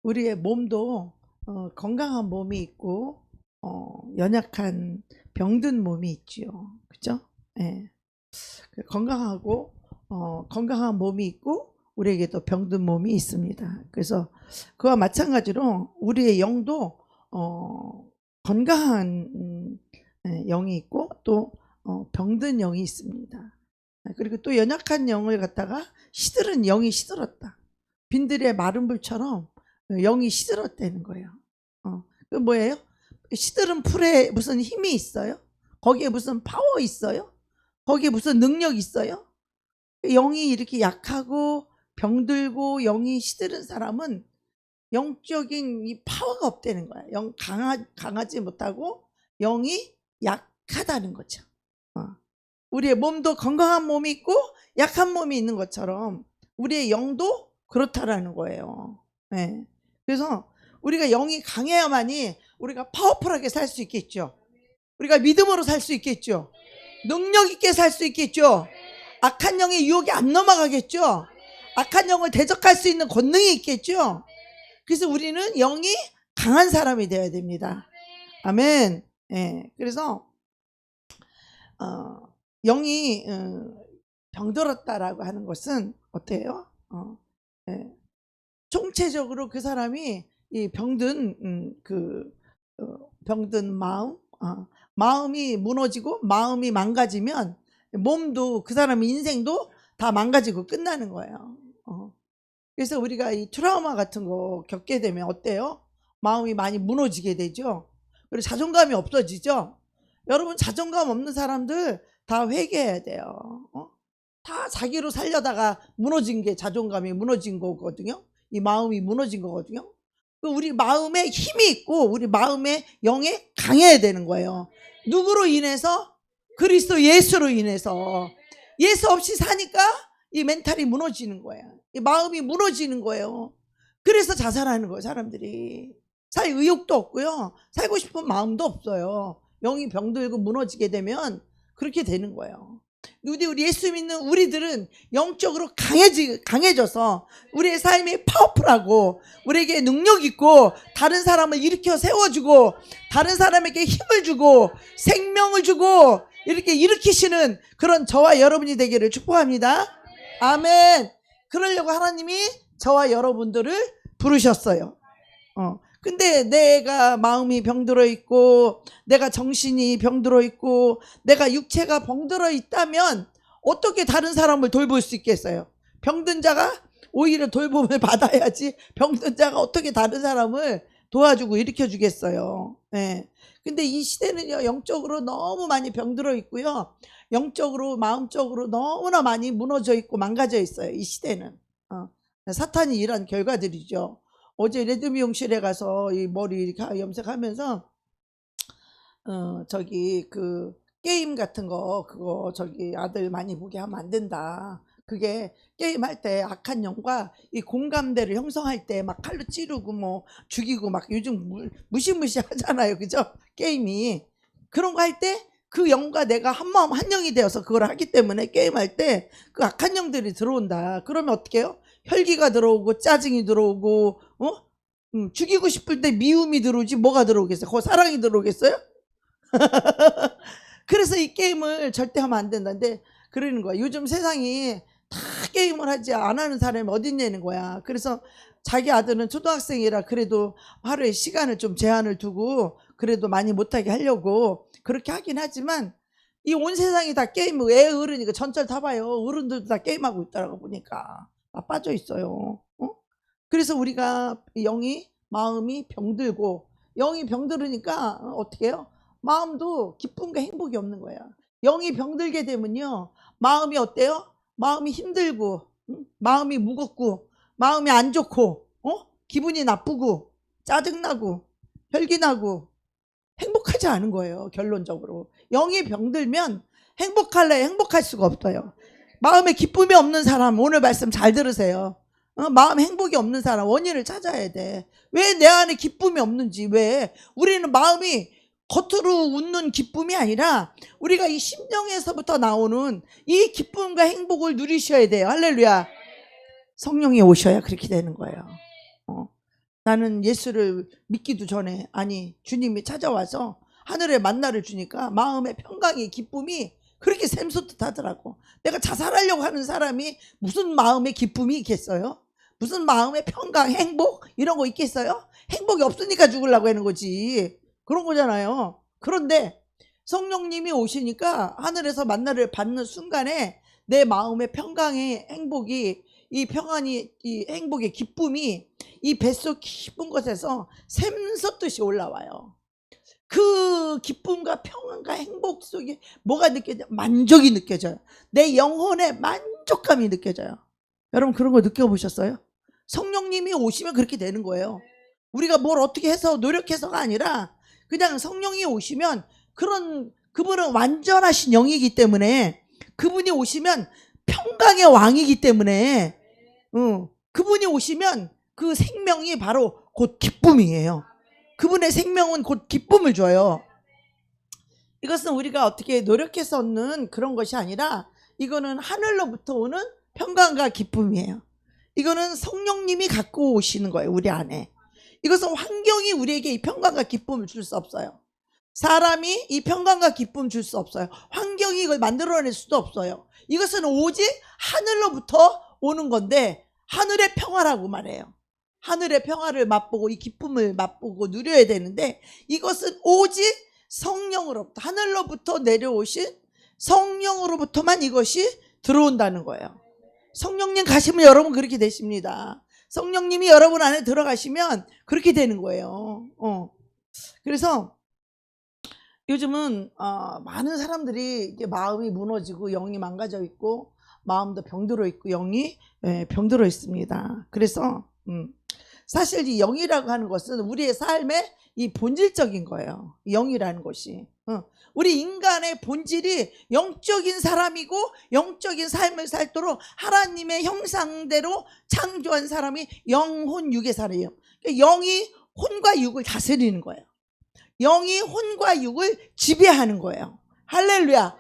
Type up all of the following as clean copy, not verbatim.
우리의 몸도 건강한 몸이 있고 연약한 병든 몸이 있지요. 그죠? 예. 건강하고 건강한 몸이 있고 우리에게 또 병든 몸이 있습니다. 그래서 그와 마찬가지로 우리의 영도 건강한 영이 있고 또 병든 영이 있습니다. 그리고 또 연약한 영을 갖다가 시들은 영이 시들었다. 빈들의 마른 불처럼 영이 시들었다는 거예요. 그 뭐예요? 시들은 풀에 무슨 힘이 있어요? 거기에 무슨 파워 있어요? 거기에 무슨 능력 있어요? 영이 이렇게 약하고 병들고 영이 시들은 사람은 영적인 이 파워가 없다는 거야. 강하지 못하고 영이 약하다는 거죠. 우리의 몸도 건강한 몸이 있고 약한 몸이 있는 것처럼 우리의 영도 그렇다라는 거예요. 네. 그래서 우리가 영이 강해야만이 우리가 파워풀하게 살 수 있겠죠. 우리가 믿음으로 살 수 있겠죠. 능력 있게 살 수 있겠죠. 악한 영의 유혹이 안 넘어가겠죠. 악한 영을 대적할 수 있는 권능이 있겠죠. 그래서 우리는 영이 강한 사람이 되어야 됩니다. 아멘. 예. 그래서 영이 병들었다라고 하는 것은 어때요? 예. 총체적으로 그 사람이 이 병든 병든 마음이 무너지고 마음이 망가지면 몸도 그 사람의 인생도 다 망가지고 끝나는 거예요. 그래서 우리가 이 트라우마 같은 거 겪게 되면 어때요? 마음이 많이 무너지게 되죠. 그리고 자존감이 없어지죠. 여러분 자존감 없는 사람들 다 회개해야 돼요. 다 자기로 살려다가 무너진 게 자존감이 무너진 거거든요. 이 마음이 무너진 거거든요. 우리 마음에 힘이 있고 우리 마음의 영에 강해야 되는 거예요. 누구로 인해서? 그리스도 예수로 인해서. 예수 없이 사니까 이 멘탈이 무너지는 거예요. 이 마음이 무너지는 거예요. 그래서 자살하는 거예요. 사람들이 살 의욕도 없고요, 살고 싶은 마음도 없어요. 영이 병들고 무너지게 되면 그렇게 되는 거예요. 우리 예수 믿는 우리들은 영적으로 강해져서 우리의 삶이 파워풀하고 우리에게 능력 있고 다른 사람을 일으켜 세워주고 다른 사람에게 힘을 주고 생명을 주고 이렇게 일으키시는 그런 저와 여러분이 되기를 축복합니다. 아멘. 그러려고 하나님이 저와 여러분들을 부르셨어요. 근데 내가 마음이 병들어 있고 내가 정신이 병들어 있고 내가 육체가 병들어 있다면 어떻게 다른 사람을 돌볼 수 있겠어요? 병든 자가 오히려 돌봄을 받아야지 병든 자가 어떻게 다른 사람을 도와주고 일으켜 주겠어요. 네. 근데 이 시대는요, 영적으로 너무 많이 병들어 있고요, 영적으로 마음적으로 너무나 많이 무너져 있고 망가져 있어요. 이 시대는 사탄이 일한 결과들이죠. 어제 레드 미용실에 가서 이 머리 이렇게 염색하면서 저기 그 게임 같은 거 그거 저기 아들 많이 보게 하면 안 된다. 그게 게임할 때 악한 영과 이 공감대를 형성할 때 막 칼로 찌르고 뭐 죽이고 막 요즘 무시무시 하잖아요. 그죠? 게임이. 그런 거 할 때 그 영과 내가 한 마음 한 영이 되어서 그걸 하기 때문에 게임할 때 그 악한 영들이 들어온다. 그러면 어떻게 해요? 혈기가 들어오고 짜증이 들어오고 죽이고 싶을 때 미움이 들어오지 뭐가 들어오겠어요? 그 사랑이 들어오겠어요? 그래서 이 게임을 절대 하면 안 된다는데 그러는 거야. 요즘 세상이 다 게임을 하지 안 하는 사람이 어딨냐는 거야. 그래서 자기 아들은 초등학생이라 그래도 하루에 시간을 좀 제한을 두고 그래도 많이 못하게 하려고 그렇게 하긴 하지만 이 온 세상이 다 게임, 애 어른이니까 전철 타봐요. 어른들도 다 게임하고 있더라고 보니까. 다 빠져 있어요. 그래서 우리가 영이 마음이 병들고 영이 병들으니까 어떻게 해요? 마음도 기쁨과 행복이 없는 거야. 영이 병들게 되면요, 마음이 어때요? 마음이 힘들고 마음이 무겁고 마음이 안 좋고 기분이 나쁘고 짜증나고 혈기나고 행복하지 않은 거예요. 결론적으로 영이 병들면 행복할래 행복할 수가 없어요. 마음에 기쁨이 없는 사람 오늘 말씀 잘 들으세요. 마음 행복이 없는 사람 원인을 찾아야 돼. 왜 내 안에 기쁨이 없는지. 왜 우리는 마음이 겉으로 웃는 기쁨이 아니라 우리가 이 심령에서부터 나오는 이 기쁨과 행복을 누리셔야 돼요. 할렐루야. 성령이 오셔야 그렇게 되는 거예요. 나는 예수를 믿기도 전에, 아니 주님이 찾아와서 하늘의 만나를 주니까 마음의 평강이, 기쁨이 그렇게 샘솟듯하더라고. 내가 자살하려고 하는 사람이 무슨 마음의 기쁨이 있겠어요? 무슨 마음의 평강, 행복 이런 거 있겠어요? 행복이 없으니까 죽으려고 하는 거지. 그런 거잖아요. 그런데 성령님이 오시니까 하늘에서 만나를 받는 순간에 내 마음의 평강의 행복이, 이 평안이, 이 행복의 기쁨이 이 뱃속 깊은 곳에서 샘솟듯이 올라와요. 그 기쁨과 평안과 행복 속에 뭐가 느껴져요? 만족이 느껴져요. 내 영혼의 만족감이 느껴져요. 여러분 그런 거 느껴보셨어요? 성령님이 오시면 그렇게 되는 거예요. 우리가 뭘 어떻게 해서 노력해서가 아니라 그냥 성령이 오시면, 그분은 완전하신 영이기 때문에, 그분이 오시면 평강의 왕이기 때문에, 그분이 오시면 그 생명이 바로 곧 기쁨이에요. 그분의 생명은 곧 기쁨을 줘요. 이것은 우리가 어떻게 노력해서 얻는 그런 것이 아니라 이거는 하늘로부터 오는 평강과 기쁨이에요. 이거는 성령님이 갖고 오시는 거예요, 우리 안에. 이것은 환경이 우리에게 이 평강과 기쁨을 줄 수 없어요. 사람이 이 평강과 기쁨 줄 수 없어요. 환경이 이걸 만들어낼 수도 없어요. 이것은 오직 하늘로부터 오는 건데, 하늘의 평화라고 말해요. 하늘의 평화를 맛보고 이 기쁨을 맛보고 누려야 되는데, 이것은 오직 성령으로부터, 하늘로부터 내려오신 성령으로부터만 이것이 들어온다는 거예요. 성령님 가시면 여러분 그렇게 되십니다. 성령님이 여러분 안에 들어가시면 그렇게 되는 거예요. 그래서 요즘은 많은 사람들이 이렇게 마음이 무너지고 영이 망가져 있고 마음도 병들어 있고 영이 병들어 있습니다. 그래서 사실 이 영이라고 하는 것은 우리의 삶의 이 본질적인 거예요. 영이라는 것이. 우리 인간의 본질이 영적인 사람이고 영적인 삶을 살도록 하나님의 형상대로 창조한 사람이 영혼 육의 사람이에요. 영이 혼과 육을 다스리는 거예요. 영이 혼과 육을 지배하는 거예요. 할렐루야.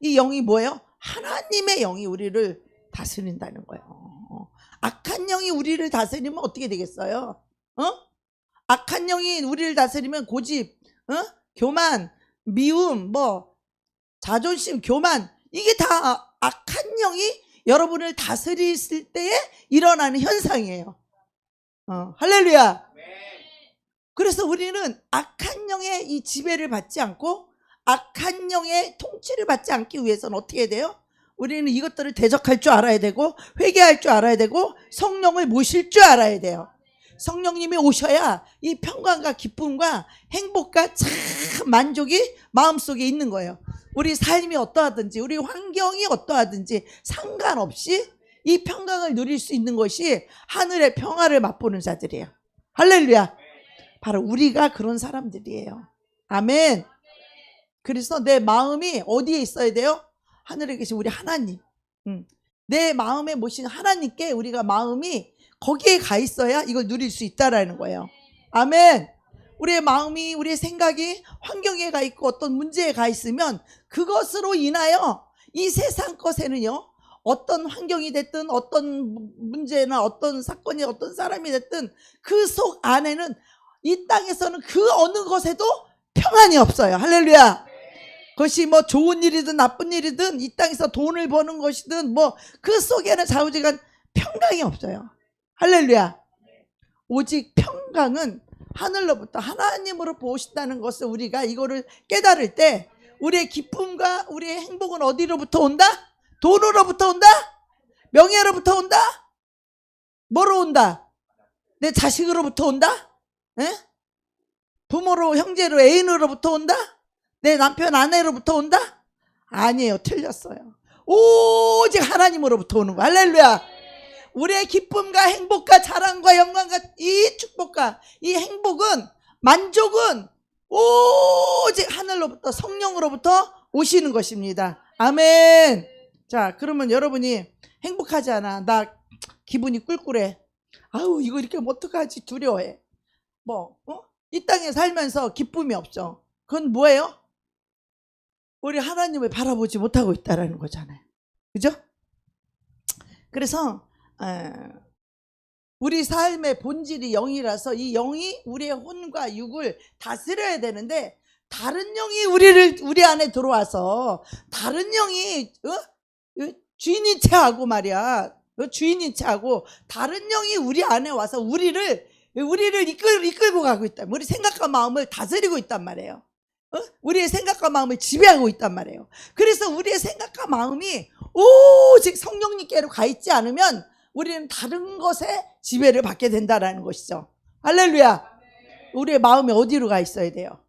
이 영이 뭐예요? 하나님의 영이 우리를 다스린다는 거예요. 악한 영이 우리를 다스리면 어떻게 되겠어요? 악한 영이 우리를 다스리면 고집, 교만, 미움, 자존심, 교만, 이게 다 악한 영이 여러분을 다스릴 때에 일어나는 현상이에요. 할렐루야. 그래서 우리는 악한 영의 이 지배를 받지 않고 악한 영의 통치를 받지 않기 위해서는 어떻게 해야 돼요? 우리는 이것들을 대적할 줄 알아야 되고 회개할 줄 알아야 되고 성령을 모실 줄 알아야 돼요. 성령님이 오셔야 이 평강과 기쁨과 행복과 참 만족이 마음속에 있는 거예요. 우리 삶이 어떠하든지 우리 환경이 어떠하든지 상관없이 이 평강을 누릴 수 있는 것이 하늘의 평화를 맛보는 자들이에요. 할렐루야. 바로 우리가 그런 사람들이에요. 아멘. 그래서 내 마음이 어디에 있어야 돼요? 하늘에 계신 우리 하나님, 내 마음에 모신 하나님께 우리가 마음이 거기에 가 있어야 이걸 누릴 수 있다라는 거예요. 아멘. 우리의 마음이, 우리의 생각이 환경에 가 있고 어떤 문제에 가 있으면 그것으로 인하여 이 세상 것에는요, 어떤 환경이 됐든 어떤 문제나 어떤 사건이 어떤 사람이 됐든 그 속 안에는, 이 땅에서는 그 어느 것에도 평안이 없어요. 할렐루야. 그것이 좋은 일이든 나쁜 일이든 이 땅에서 돈을 버는 것이든 그 속에는 좌우지간 평강이 없어요. 할렐루야. 오직 평강은 하늘로부터 하나님으로부터 오신다는 것을 우리가 이거를 깨달을 때 우리의 기쁨과 우리의 행복은 어디로부터 온다? 돈으로부터 온다? 명예로부터 온다? 뭐로 온다? 내 자식으로부터 온다? 부모로, 형제로, 애인으로부터 온다? 내 남편, 아내로부터 온다? 아니에요. 틀렸어요. 오직 하나님으로부터 오는 거. 할렐루야. 우리의 기쁨과 행복과 자랑과 영광과 이 축복과 이 행복은, 만족은 오직 하늘로부터, 성령으로부터 오시는 것입니다. 아멘. 자, 그러면 여러분이 행복하지 않아, 나 기분이 꿀꿀해, 아우 이거 이렇게 하면 어떡하지, 두려워해, 이 땅에 살면서 기쁨이 없죠. 그건 뭐예요? 우리 하나님을 바라보지 못하고 있다라는 거잖아요. 그죠? 그래서 우리 삶의 본질이 영이라서 이 영이 우리의 혼과 육을 다스려야 되는데, 다른 영이 우리 안에 들어와서 다른 영이 주인인 체하고 말이야, 주인인 체하고 다른 영이 우리 안에 와서 우리를 이끌고 가고 있다. 우리 생각과 마음을 다스리고 있단 말이에요. 우리의 생각과 마음을 지배하고 있단 말이에요. 그래서 우리의 생각과 마음이 오직 성령님께로 가 있지 않으면 우리는 다른 것에 지배를 받게 된다라는 것이죠. 할렐루야. 우리의 마음이 어디로 가 있어야 돼요?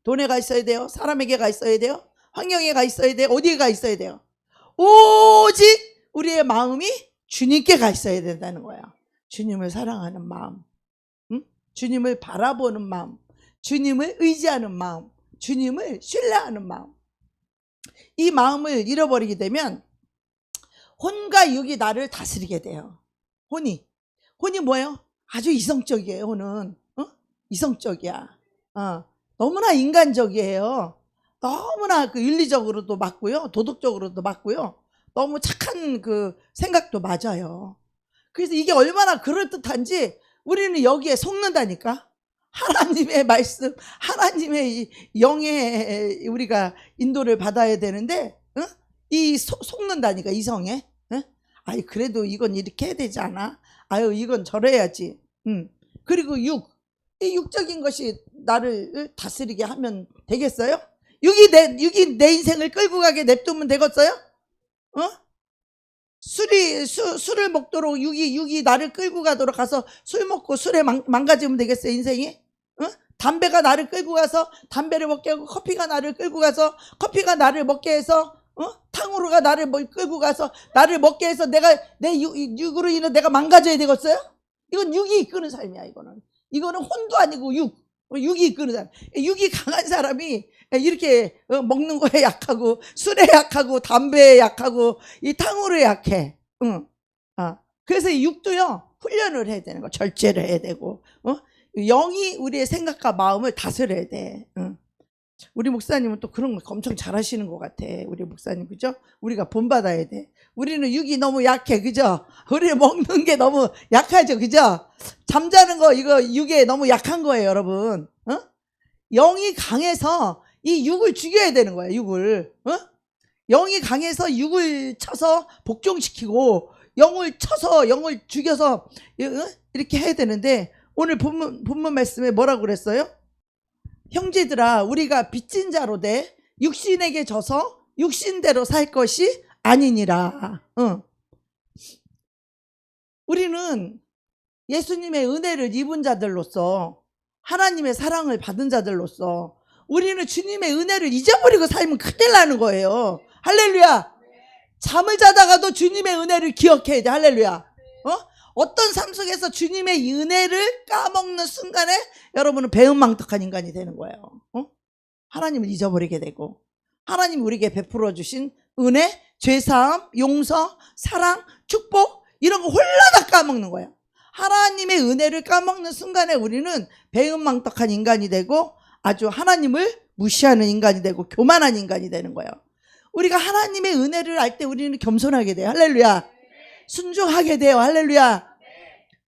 돈에 가 있어야 돼요? 사람에게 가 있어야 돼요? 환경에 가 있어야 돼요? 어디에 가 있어야 돼요? 오직 우리의 마음이 주님께 가 있어야 된다는 거야. 주님을 사랑하는 마음, 주님을 바라보는 마음, 주님을 의지하는 마음, 주님을 신뢰하는 마음. 이 마음을 잃어버리게 되면 혼과 육이 나를 다스리게 돼요. 혼이 뭐예요? 아주 이성적이에요. 혼은 이성적이야. 너무나 인간적이에요. 너무나 윤리적으로도 맞고요, 도덕적으로도 맞고요, 너무 착한 생각도 맞아요. 그래서 이게 얼마나 그럴듯한지 우리는 여기에 속는다니까. 하나님의 말씀, 하나님의 영에 우리가 인도를 받아야 되는데 속는다니까, 이성에. 아이, 그래도 이건 이렇게 해야 되지 않아? 아유, 이건 저래야지. 그리고 이 육적인 것이 나를 다스리게 하면 되겠어요? 육이 내 인생을 끌고 가게 냅두면 되겠어요? 술을 먹도록 육이 나를 끌고 가도록 가서 술 먹고 술에 망가지면 되겠어요, 인생이? 담배가 나를 끌고 가서 담배를 먹게 하고, 커피가 나를 끌고 가서 커피가 나를 먹게 해서, 탕후루가 나를 끌고 가서 나를 먹게 해서 내 육으로 인해 내가 망가져야 되겠어요? 이건 육이 이끄는 삶이야. 이거는 혼도 아니고 육이 이끄는 사람. 육이 강한 사람이 이렇게 먹는 거에 약하고, 술에 약하고, 담배에 약하고, 이 탕후루에 약해. 그래서 이 육도요, 훈련을 해야 되는 거, 절제를 해야 되고, 영이 우리의 생각과 마음을 다스려야 돼. 우리 목사님은 또 그런 거 엄청 잘하시는 것 같아. 우리 목사님, 그죠? 우리가 본받아야 돼. 우리는 육이 너무 약해, 그죠? 우리 먹는 게 너무 약하죠, 그죠? 잠자는 거, 이거 육에 너무 약한 거예요, 여러분. 영이 강해서 이 육을 죽여야 되는 거야, 육을. 영이 강해서 육을 쳐서 복종시키고, 영을 쳐서 영을 죽여서 이렇게 해야 되는데, 오늘 본문 말씀에 뭐라고 그랬어요? 형제들아, 우리가 빚진 자로 돼 육신에게 져서 육신대로 살 것이 아니니라. 우리는 예수님의 은혜를 입은 자들로서, 하나님의 사랑을 받은 자들로서 우리는 주님의 은혜를 잊어버리고 살면 큰일 나는 거예요. 할렐루야. 잠을 자다가도 주님의 은혜를 기억해야 돼. 할렐루야. 어떤 삶 속에서 주님의 은혜를 까먹는 순간에 여러분은 배은망덕한 인간이 되는 거예요. 하나님을 잊어버리게 되고, 하나님이 우리에게 베풀어 주신 은혜, 죄사함, 용서, 사랑, 축복, 이런 거 홀라다 까먹는 거예요. 하나님의 은혜를 까먹는 순간에 우리는 배은망덕한 인간이 되고, 아주 하나님을 무시하는 인간이 되고, 교만한 인간이 되는 거예요. 우리가 하나님의 은혜를 알 때 우리는 겸손하게 돼요. 할렐루야. 순종하게 돼요. 할렐루야.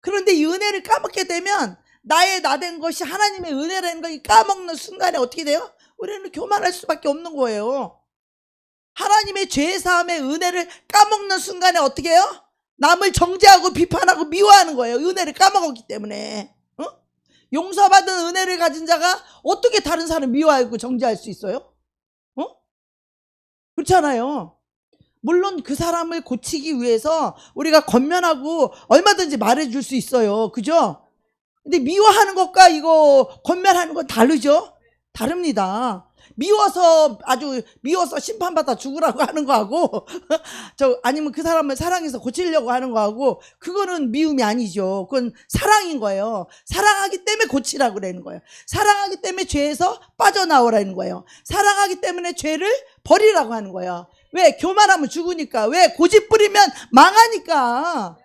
그런데 이 은혜를 까먹게 되면 나의 나된 것이 하나님의 은혜라는 걸 까먹는 순간에 어떻게 돼요? 우리는 교만할 수밖에 없는 거예요. 하나님의 죄사함의 은혜를 까먹는 순간에 어떻게 해요? 남을 정죄하고 비판하고 미워하는 거예요. 은혜를 까먹었기 때문에. 용서받은 은혜를 가진 자가 어떻게 다른 사람을 미워하고 정죄할 수 있어요? 그렇잖아요. 물론 그 사람을 고치기 위해서 우리가 권면하고 얼마든지 말해줄 수 있어요. 그죠? 근데 미워하는 것과 이거 권면하는 건 다르죠? 다릅니다. 아주 미워서 심판받아 죽으라고 하는 거하고, 아니면 그 사람을 사랑해서 고치려고 하는 거하고, 그거는 미움이 아니죠. 그건 사랑인 거예요. 사랑하기 때문에 고치라고 그러는 거예요. 사랑하기 때문에 죄에서 빠져나오라는 거예요. 사랑하기 때문에 죄를 버리라고 하는 거예요. 왜? 교만하면 죽으니까. 왜? 고집 부리면 망하니까.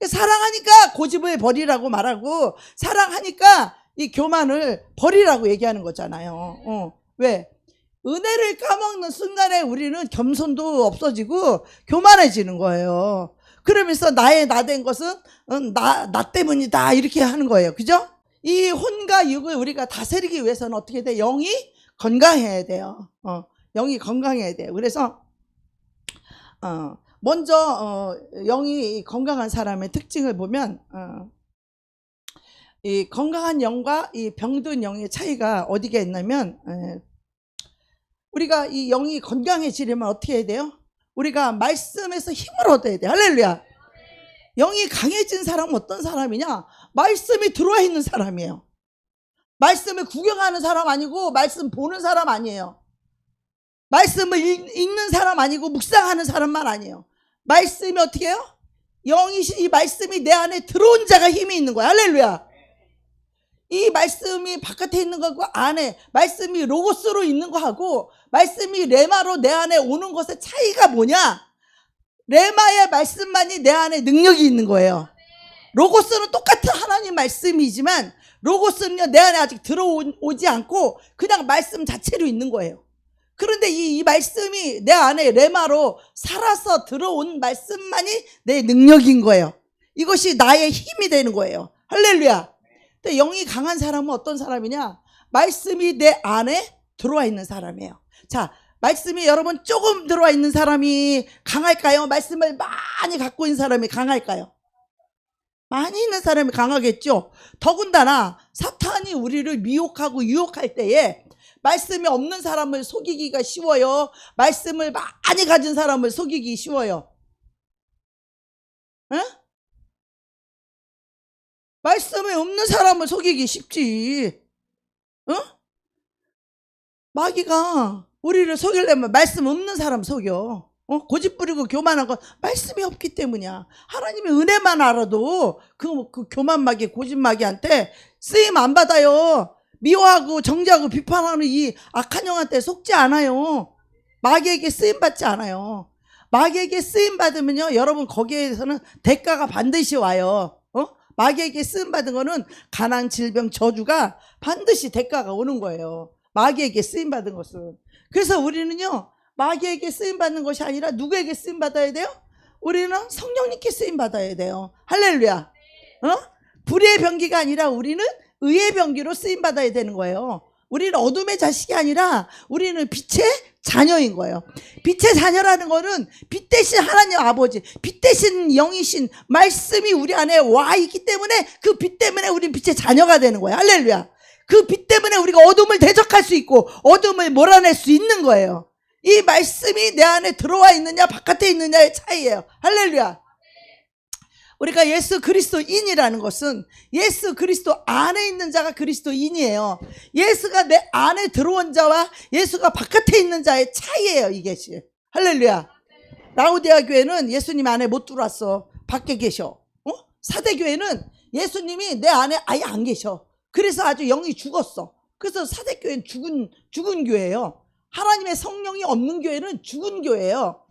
사랑하니까 고집을 버리라고 말하고, 사랑하니까 이 교만을 버리라고 얘기하는 거잖아요. 왜? 은혜를 까먹는 순간에 우리는 겸손도 없어지고 교만해지는 거예요. 그러면서 나의 나 된 것은 나 때문이다 이렇게 하는 거예요. 그죠? 이 혼과 육을 우리가 다스리기 위해서는 어떻게 돼? 영이 건강해야 돼요. 영이 건강해야 돼요. 그래서 먼저 영이 건강한 사람의 특징을 보면 이 건강한 영과 이 병든 영의 차이가 어디가 있냐면 우리가 이 영이 건강해지려면 어떻게 해야 돼요? 우리가 말씀에서 힘을 얻어야 돼요. 할렐루야. 영이 강해진 사람은 어떤 사람이냐? 말씀이 들어와 있는 사람이에요. 말씀을 구경하는 사람 아니고 말씀 보는 사람 아니에요. 말씀을 읽는 사람 아니고 묵상하는 사람만 아니에요. 말씀이 어떻게 해요? 영이신 이 말씀이 내 안에 들어온 자가 힘이 있는 거야. 할렐루야. 이 말씀이 바깥에 있는 거고 안에 말씀이 로고스로 있는 거하고 말씀이 레마로 내 안에 오는 것의 차이가 뭐냐? 레마의 말씀만이 내 안에 능력이 있는 거예요. 로고스는 똑같은 하나님 말씀이지만 로고스는요 내 안에 아직 들어오지 않고 그냥 말씀 자체로 있는 거예요. 그런데 이 말씀이 내 안에 레마로 살아서 들어온 말씀만이 내 능력인 거예요. 이것이 나의 힘이 되는 거예요. 할렐루야. 근데 영이 강한 사람은 어떤 사람이냐? 말씀이 내 안에 들어와 있는 사람이에요. 자, 말씀이 여러분 조금 들어와 있는 사람이 강할까요? 말씀을 많이 갖고 있는 사람이 강할까요? 많이 있는 사람이 강하겠죠. 더군다나 사탄이 우리를 미혹하고 유혹할 때에 말씀이 없는 사람을 속이기가 쉬워요. 말씀을 많이 가진 사람을 속이기 쉬워요. 에? 말씀이 없는 사람을 속이기 쉽지. 마귀가 우리를 속이려면 말씀 없는 사람 속여. 고집부리고 교만한 건 말씀이 없기 때문이야. 하나님의 은혜만 알아도 그 교만마귀 고집마귀한테 쓰임 안 받아요. 미워하고 정죄하고 비판하는 이 악한 영한테 속지 않아요. 마귀에게 쓰임 받지 않아요. 마귀에게 쓰임 받으면요 여러분 거기에서는 대가가 반드시 와요. 마귀에게 쓰임 받은 거는 가난, 질병, 저주가 반드시 대가가 오는 거예요. 마귀에게 쓰임 받은 것은. 그래서 우리는요 마귀에게 쓰임 받는 것이 아니라 누구에게 쓰임 받아야 돼요? 우리는 성령님께 쓰임 받아야 돼요. 할렐루야. 불의의 병기가 아니라 우리는 의의 병기로 쓰임 받아야 되는 거예요. 우리는 어둠의 자식이 아니라 우리는 빛의 자녀인 거예요. 빛의 자녀라는 거는 빛 대신 하나님 아버지, 빛 대신 영이신 말씀이 우리 안에 와 있기 때문에 그 빛 때문에 우리는 빛의 자녀가 되는 거예요. 할렐루야. 그 빛 때문에 우리가 어둠을 대적할 수 있고 어둠을 몰아낼 수 있는 거예요. 이 말씀이 내 안에 들어와 있느냐 바깥에 있느냐의 차이예요. 할렐루야. 우리가 예수 그리스도인이라는 것은 예수 그리스도 안에 있는 자가 그리스도인이에요. 예수가 내 안에 들어온 자와 예수가 바깥에 있는 자의 차이예요. 이것이. 할렐루야. 라오디아 교회는 예수님 안에 못 들어왔어. 밖에 계셔. 사대교회는 예수님이 내 안에 아예 안 계셔. 그래서 아주 영이 죽었어. 그래서 사대교회는 죽은 교회예요. 하나님의 성령이 없는 교회는 죽은 교회예요.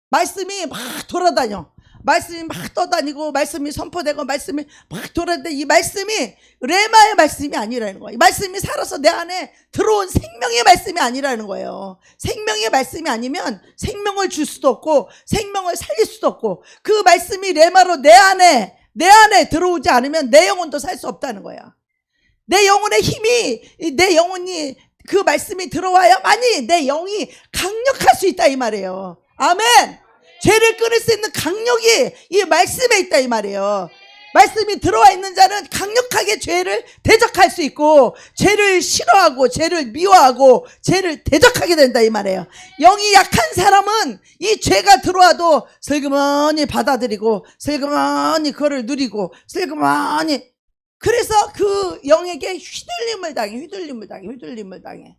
말씀이 막 돌아다녀. 말씀이 막 떠다니고 말씀이 선포되고 말씀이 막 돌아다니는데 이 말씀이 레마의 말씀이 아니라는 거예요. 이 말씀이 살아서 내 안에 들어온 생명의 말씀이 아니라는 거예요. 생명의 말씀이 아니면 생명을 줄 수도 없고 생명을 살릴 수도 없고 그 말씀이 레마로 내 안에 들어오지 않으면 내 영혼도 살 수 없다는 거야. 내 영혼의 힘이 내 영혼이 그 말씀이 들어와야만이 내 영이 강력할 수 있다 이 말이에요. 아멘. 죄를 끊을 수 있는 강력이 이 말씀에 있다 이 말이에요. 말씀이 들어와 있는 자는 강력하게 죄를 대적할 수 있고 죄를 싫어하고 죄를 미워하고 죄를 대적하게 된다 이 말이에요. 영이 약한 사람은 이 죄가 들어와도 슬그머니 받아들이고 슬그머니 그거를 누리고 슬그머니 그래서 그 영에게 휘둘림을 당해.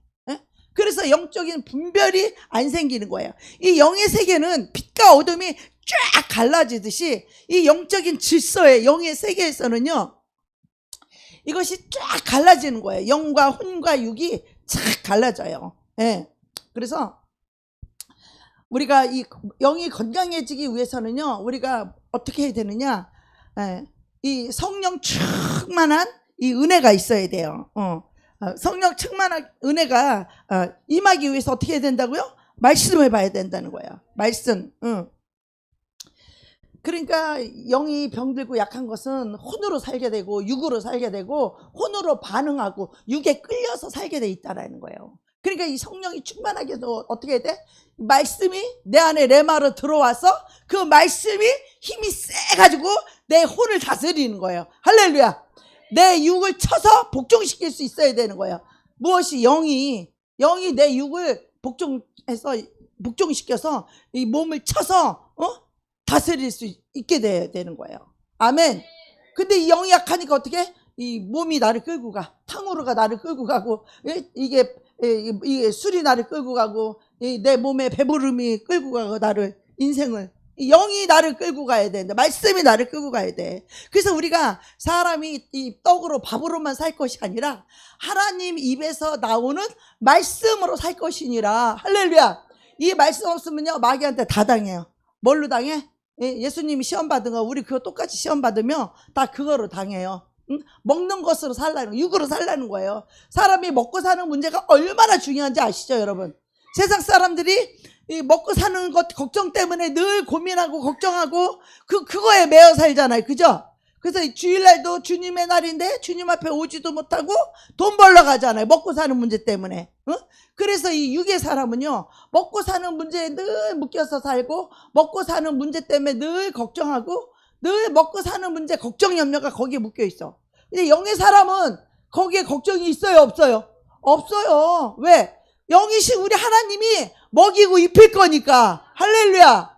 그래서 영적인 분별이 안 생기는 거예요. 이 영의 세계는 빛과 어둠이 쫙 갈라지듯이 이 영적인 질서의 영의 세계에서는요 이것이 쫙 갈라지는 거예요. 영과 혼과 육이 쫙 갈라져요. 그래서 우리가 이 영이 건강해지기 위해서는요 우리가 어떻게 해야 되느냐, 이 성령 충만한 이 은혜가 있어야 돼요. 성령 충만한 은혜가 임하기 위해서 어떻게 해야 된다고요? 말씀을 봐야 된다는 거야. 말씀. 그러니까 영이 병들고 약한 것은 혼으로 살게 되고 육으로 살게 되고 혼으로 반응하고 육에 끌려서 살게 돼 있다라는 거예요. 그러니까 이 성령이 충만하게 해서 어떻게 해야 돼? 말씀이 내 안에 레마로 들어와서 그 말씀이 힘이 세가지고 내 혼을 다스리는 거예요. 할렐루야. 내 육을 쳐서 복종시킬 수 있어야 되는 거예요. 무엇이 영이 내 육을 복종시켜서 이 몸을 쳐서 다스릴 수 있게 돼야 되는 거예요. 아멘. 근데 이 영이 약하니까 어떻게? 이 몸이 나를 끌고 가. 탕후루가 나를 끌고 가고, 이게 술이 나를 끌고 가고, 내 몸에 배부름이 끌고 가고, 나를, 인생을. 영이 나를 끌고 가야 되는데, 말씀이 나를 끌고 가야 돼. 그래서 우리가 사람이 이 떡으로 밥으로만 살 것이 아니라 하나님 입에서 나오는 말씀으로 살 것이니라. 할렐루야. 이 말씀 없으면요, 마귀한테 다 당해요. 뭘로 당해? 예수님이 시험 받은 거, 우리 그거 똑같이 시험 받으면 다 그거로 당해요. 응? 먹는 것으로 살라는, 육으로 살라는 거예요. 사람이 먹고 사는 문제가 얼마나 중요한지 아시죠, 여러분? 세상 사람들이 이 먹고 사는 것 걱정 때문에 늘 고민하고 걱정하고 그거에 매여 살잖아요. 그죠? 그래서 주일날도 주님의 날인데 주님 앞에 오지도 못하고 돈 벌러 가잖아요. 먹고 사는 문제 때문에. 그래서 이 육의 사람은요, 먹고 사는 문제에 늘 묶여서 살고 먹고 사는 문제 때문에 늘 걱정하고 늘 먹고 사는 문제 걱정 염려가 거기에 묶여 있어. 근데 영의 사람은 거기에 걱정이 있어요, 없어요? 없어요. 왜? 영이신 우리 하나님이 먹이고 입힐 거니까. 할렐루야.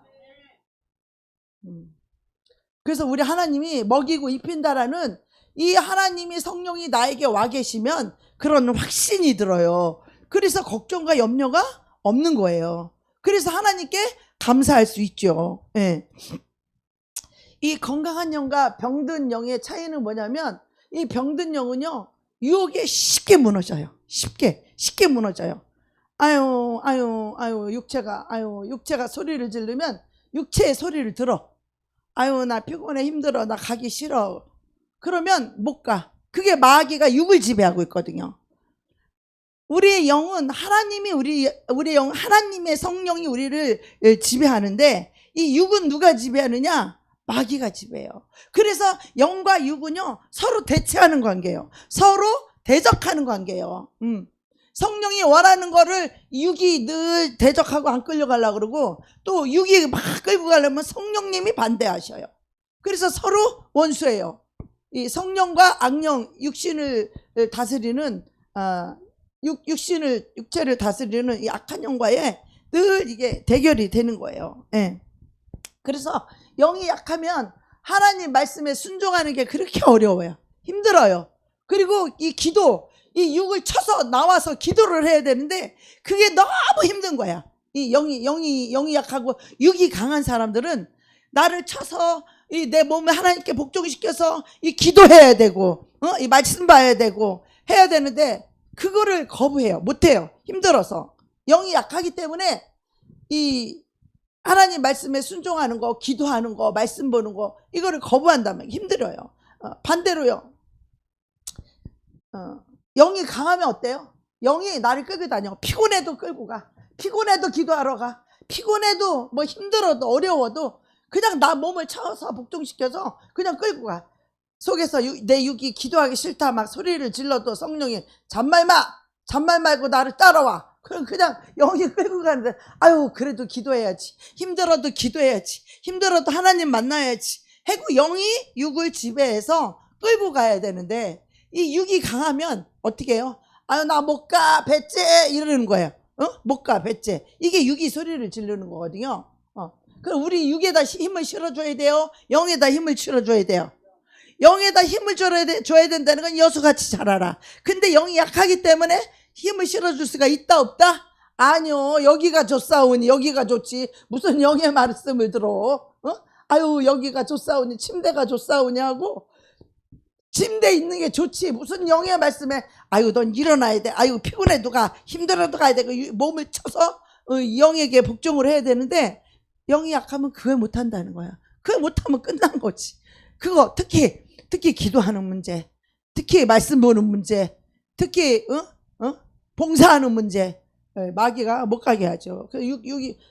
그래서 우리 하나님이 먹이고 입힌다라는 이 하나님이 성령이 나에게 와 계시면 그런 확신이 들어요. 그래서 걱정과 염려가 없는 거예요. 그래서 하나님께 감사할 수 있죠. 예. 이 건강한 영과 병든 영의 차이는 뭐냐면, 이 병든 영은요, 유혹에 쉽게 무너져요. 쉽게 무너져요. 아유, 육체가 소리를 지르면 육체의 소리를 들어. 아유, 나 피곤해, 힘들어, 나 가기 싫어. 그러면 못 가. 그게 마귀가 육을 지배하고 있거든요. 우리의 영은 하나님이 우리 영, 하나님의 성령이 우리를 지배하는데, 이 육은 누가 지배하느냐? 마귀가 지배해요. 그래서 영과 육은요, 서로 대체하는 관계예요. 서로 대적하는 관계예요. 성령이 원하는 거를 육이 늘 대적하고 안 끌려가려고 그러고, 또 육이 막 끌고 가려면 성령님이 반대하셔요. 그래서 서로 원수예요. 이 성령과 악령, 육신을 다스리는, 육체를 다스리는 이 악한 영과의 늘 이게 대결이 되는 거예요. 예. 그래서 영이 약하면 하나님 말씀에 순종하는 게 그렇게 어려워요. 힘들어요. 그리고 이 육을 쳐서 나와서 기도를 해야 되는데 그게 너무 힘든 거야. 이 영이 약하고 육이 강한 사람들은 나를 쳐서 이 내 몸을 하나님께 복종시켜서 이 기도해야 되고, 이 말씀 봐야 되고 해야 되는데 그거를 거부해요. 못해요. 힘들어서. 영이 약하기 때문에 이 하나님 말씀에 순종하는 거, 기도하는 거, 말씀 보는 거, 이거를 거부한다면 힘들어요. 반대로요. 영이 강하면 어때요? 영이 나를 끌고 다녀. 피곤해도 끌고 가. 피곤해도 기도하러 가. 피곤해도 뭐 힘들어도 어려워도 그냥 나 몸을 쳐서 복종시켜서 그냥 끌고 가. 속에서 내 육이 기도하기 싫다 막 소리를 질러도 성령이 잔말 말고 나를 따라와. 그럼 그냥 영이 끌고 가는데, 아유, 그래도 기도해야지. 힘들어도 기도해야지. 힘들어도 하나님 만나야지. 해고 영이 육을 지배해서 끌고 가야 되는데, 이 육이 강하면 어떻게 해요? 아유, 나 못 가, 배째, 이러는 거예요. 못 가, 배째. 이게 육이 소리를 지르는 거거든요. 그럼 우리 육에다 힘을 실어줘야 돼요? 영에다 힘을 실어줘야 돼요? 영에다 힘을 줘야 된다는 건 여수같이 자라라. 근데 영이 약하기 때문에 힘을 실어줄 수가 있다 없다? 아니요. 여기가 좋사오니 여기가 좋지. 무슨 영의 말씀을 들어. 아유, 여기가 좋사오니 침대가 좋사오니 하고, 침대에 있는 게 좋지. 무슨 영의 말씀에 아유, 넌 일어나야 돼. 아유, 피곤해도 가. 힘들어도 가야 돼. 몸을 쳐서 영에게 복종을 해야 되는데, 영이 약하면 그걸 못한다는 거야. 그걸 못하면 끝난 거지. 그거 특히 기도하는 문제, 특히 말씀 보는 문제, 특히 봉사하는 문제, 마귀가 못 가게 하죠.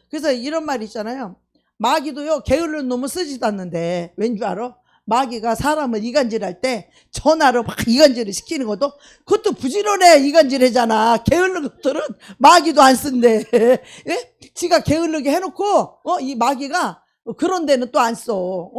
그래서 이런 말이 있잖아요. 마귀도요 게으른 놈은 쓰지도 않는데 왠 줄 알아? 마귀가 사람을 이간질할 때 전화로 막 이간질을 시키는 것도 그것도 부지런해 이간질하잖아. 게으른 것들은 마귀도 안 쓴대. 예? 지가 게으르게 해놓고 이 마귀가 그런 데는 또 안 써.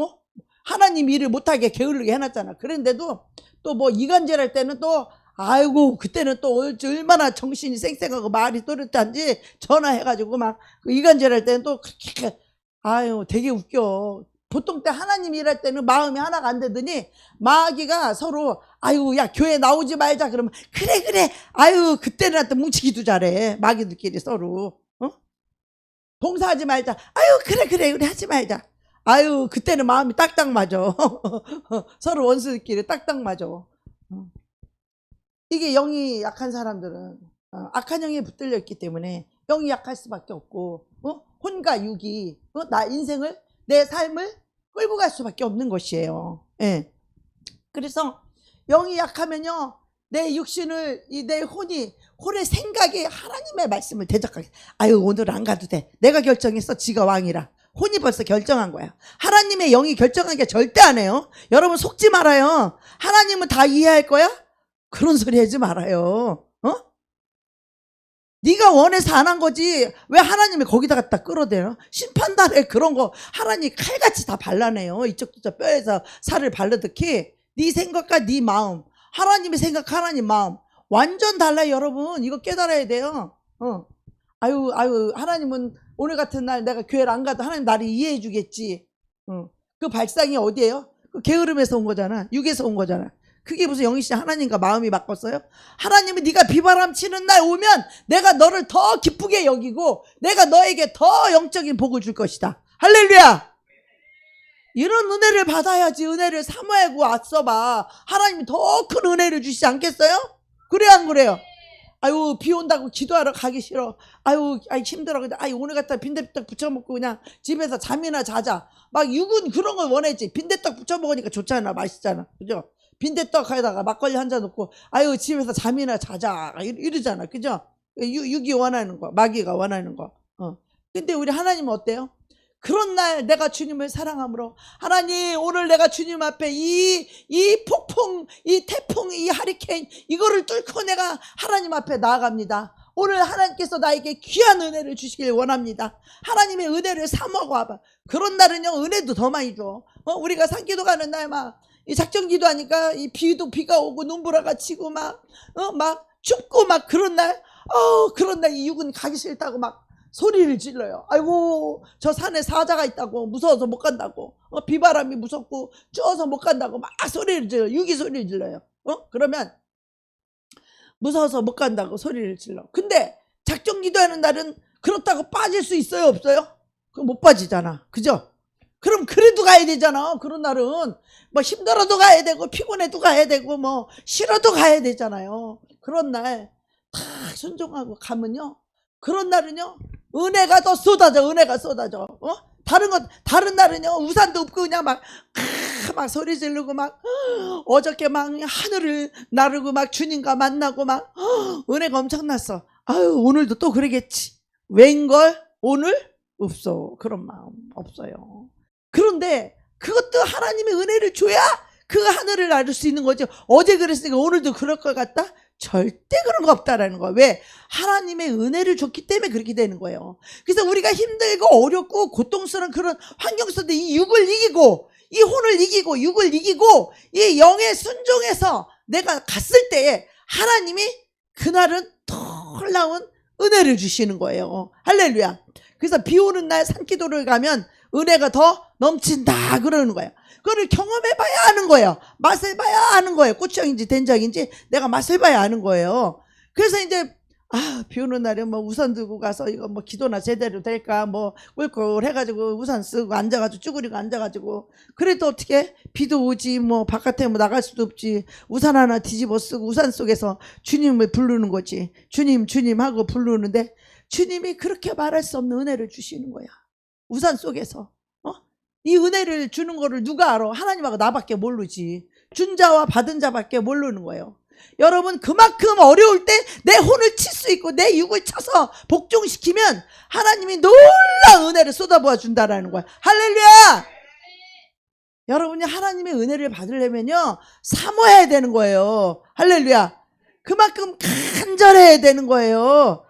하나님 일을 못하게 게으르게 해놨잖아. 그런데도 또 뭐 이간질할 때는 또 아이고 그때는 또 얼마나 정신이 쌩쌩하고 말이 또렷한지 전화해가지고 막 이간질할 때는 또 그렇게 아유 되게 웃겨. 보통 때 하나님 일할 때는 마음이 하나가 안 되더니 마귀가 서로 아유 야 교회 나오지 말자 그러면 그래 아유 그때는 나한테 뭉치기도 잘해. 마귀들끼리 서로 봉사하지 말자 아유 그래 우리 하지 말자 아유 그때는 마음이 딱딱 맞아. 서로 원수들끼리 딱딱 맞아. 이게 영이 약한 사람들은 악한 영에 붙들려 있기 때문에 영이 약할 수밖에 없고 혼과 육이 나 인생을 내 삶을 끌고 갈 수밖에 없는 것이에요. 예. 그래서 영이 약하면요 내 육신을 내 혼의 생각에 하나님의 말씀을 대적하게 아유 오늘 안 가도 돼 내가 결정했어 지가 왕이라 혼이 벌써 결정한 거야. 하나님의 영이 결정한 게 절대 안 해요. 여러분 속지 말아요. 하나님은 다 이해할 거야? 그런 소리 하지 말아요. 네가 원해서 안 한 거지 왜 하나님이 거기다 갖다 끌어대요? 심판날에 그런 거 하나님 칼같이 다 발라내요. 이쪽도 저 뼈에서 살을 발라듣기 네 생각과 네 마음 하나님의 생각 하나님 마음 완전 달라요. 여러분 이거 깨달아야 돼요. 아유 하나님은 오늘 같은 날 내가 교회를 안 가도 하나님 나를 이해해 주겠지. 그 발상이 어디예요? 그 게으름에서 온 거잖아. 육에서 온 거잖아. 그게 무슨 영이신 하나님과 마음이 바꿨어요? 하나님은 네가 비바람 치는 날 오면 내가 너를 더 기쁘게 여기고 내가 너에게 더 영적인 복을 줄 것이다. 할렐루야. 이런 은혜를 받아야지. 은혜를 사모하고 왔어봐 하나님이 더 큰 은혜를 주시지 않겠어요? 그래 안 그래요? 아유 비 온다고 기도하러 가기 싫어. 아유 힘들어. 근데 아유 오늘 갖다 빈대떡 부쳐 먹고 그냥 집에서 잠이나 자자. 막 육은 그런 걸 원했지. 빈대떡 부쳐 먹으니까 좋잖아. 맛있잖아. 그죠? 빈대떡에다가 막걸리 한 잔 넣고 아유 집에서 잠이나 자자 이러잖아. 그죠? 육이 원하는 거 마귀가 원하는 거. 근데 우리 하나님은 어때요? 그런 날 내가 주님을 사랑함으로 하나님 오늘 내가 주님 앞에 이 폭풍 이 태풍 이 하리케인 이거를 뚫고 내가 하나님 앞에 나아갑니다. 오늘 하나님께서 나에게 귀한 은혜를 주시길 원합니다. 하나님의 은혜를 사모하고 와봐. 그런 날은요 은혜도 더 많이 줘. 우리가 산기도 가는 날 막 이 작정기도 하니까 이 비가 오고 눈보라가 치고 막 춥고 막 그런 날 이 육은 가기 싫다고 막 소리를 질러요. 아이고 저 산에 사자가 있다고 무서워서 못 간다고 비바람이 무섭고 추워서 못 간다고 막 소리를 질러요. 육이 소리를 질러요. 그러면 무서워서 못 간다고 소리를 질러. 근데 작정 기도하는 날은 그렇다고 빠질 수 있어요 없어요? 그럼 못 빠지잖아. 그죠? 그럼 그래도 가야 되잖아. 그런 날은 뭐 힘들어도 가야 되고 피곤해도 가야 되고 뭐 싫어도 가야 되잖아요. 그런 날 다 순종하고 가면요 그런 날은요 은혜가 더 쏟아져. 은혜가 쏟아져. 다른 날은요 우산도 없고 그냥 막 소리 지르고 막 어저께 막 하늘을 나르고 막 주님과 만나고 막 은혜가 엄청났어. 아유 오늘도 또 그러겠지. 웬걸 오늘 없어. 그런 마음 없어요. 그런데 그것도 하나님의 은혜를 줘야 그 하늘을 나를 수 있는 거죠. 어제 그랬으니까 오늘도 그럴 것 같다? 절대 그런 거 없다라는 거야. 왜? 하나님의 은혜를 줬기 때문에 그렇게 되는 거예요. 그래서 우리가 힘들고 어렵고 고통스러운 그런 환경 속에 이 육을 이기고 이 혼을 이기고 육을 이기고 이 영에 순종해서 내가 갔을 때에 하나님이 그날은 놀라운 은혜를 주시는 거예요. 할렐루야. 그래서 비 오는 날 산기도를 가면 은혜가 더 넘친다 그러는 거예요. 그거를 경험해봐야 아는 거예요. 맛을 봐야 아는 거예요. 고추장인지 된장인지 내가 맛을 봐야 아는 거예요. 그래서 이제 비 오는 날에 뭐 우산 들고 가서 이거 뭐 기도나 제대로 될까 뭐 꿀꿀 해가지고 우산 쓰고 앉아가지고 쭈그리고 앉아가지고 그래도 어떻게 비도 오지 뭐 바깥에 뭐 나갈 수도 없지 우산 하나 뒤집어 쓰고 우산 속에서 주님을 부르는 거지. 주님 하고 부르는데 주님이 그렇게 말할 수 없는 은혜를 주시는 거야. 우산 속에서. 이 은혜를 주는 거를 누가 알아? 하나님하고 나밖에 모르지. 준 자와 받은 자밖에 모르는 거예요. 여러분 그만큼 어려울 때 내 혼을 칠 수 있고 내 육을 쳐서 복종시키면 하나님이 놀라운 은혜를 쏟아부어 준다라는 거야. 할렐루야. 여러분이 하나님의 은혜를 받으려면요 사모해야 되는 거예요. 할렐루야. 그만큼 간절해야 되는 거예요.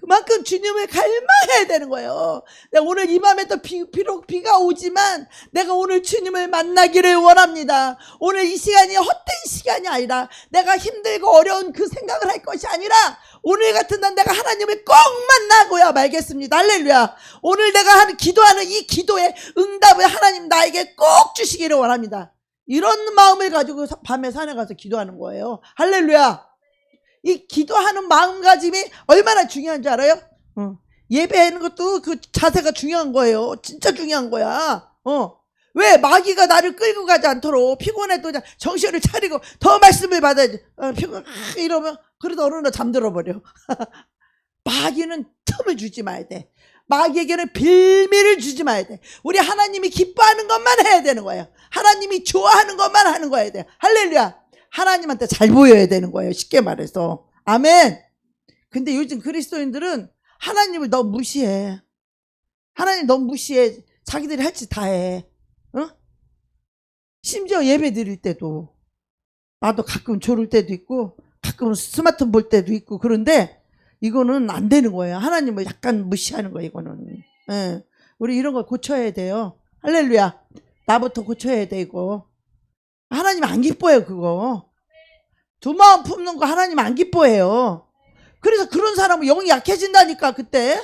그만큼 주님을 갈망해야 되는 거예요. 내가 오늘 이 밤에 또 비록 비가 오지만 내가 오늘 주님을 만나기를 원합니다. 오늘 이 시간이 헛된 시간이 아니라 내가 힘들고 어려운 그 생각을 할 것이 아니라 오늘 같은 날 내가 하나님을 꼭 만나고야 말겠습니다. 할렐루야. 오늘 내가 기도하는 이 기도의 응답을 하나님 나에게 꼭 주시기를 원합니다. 이런 마음을 가지고 밤에 산에 가서 기도하는 거예요. 할렐루야. 이 기도하는 마음가짐이 얼마나 중요한 줄 알아요? 예배하는 것도 그 자세가 중요한 거예요. 진짜 중요한 거야. 왜 마귀가 나를 끌고 가지 않도록 피곤해도 정신을 차리고 더 말씀을 받아야지. 이러면 그러다 어느 날 잠들어 버려. 마귀는 틈을 주지 마야 돼. 마귀에게는 빌미를 주지 마야 돼. 우리 하나님이 기뻐하는 것만 해야 되는 거예요. 하나님이 좋아하는 것만 하는 거야 돼. 할렐루야. 하나님한테 잘 보여야 되는 거예요. 쉽게 말해서. 아멘. 근데 요즘 그리스도인들은 하나님을 너무 무시해. 하나님 너무 무시해. 자기들이 할 짓 다 해. 심지어 예배 드릴 때도 나도 가끔 졸을 때도 있고 가끔 스마트폰 볼 때도 있고 그런데 이거는 안 되는 거예요. 하나님을 약간 무시하는 거예요. 이거는. 예. 우리 이런 걸 고쳐야 돼요. 할렐루야. 나부터 고쳐야 돼 이거. 하나님 안 기뻐해요 그거. 두 마음 품는 거 하나님 안 기뻐해요. 그래서 그런 사람은 영이 약해진다니까. 그때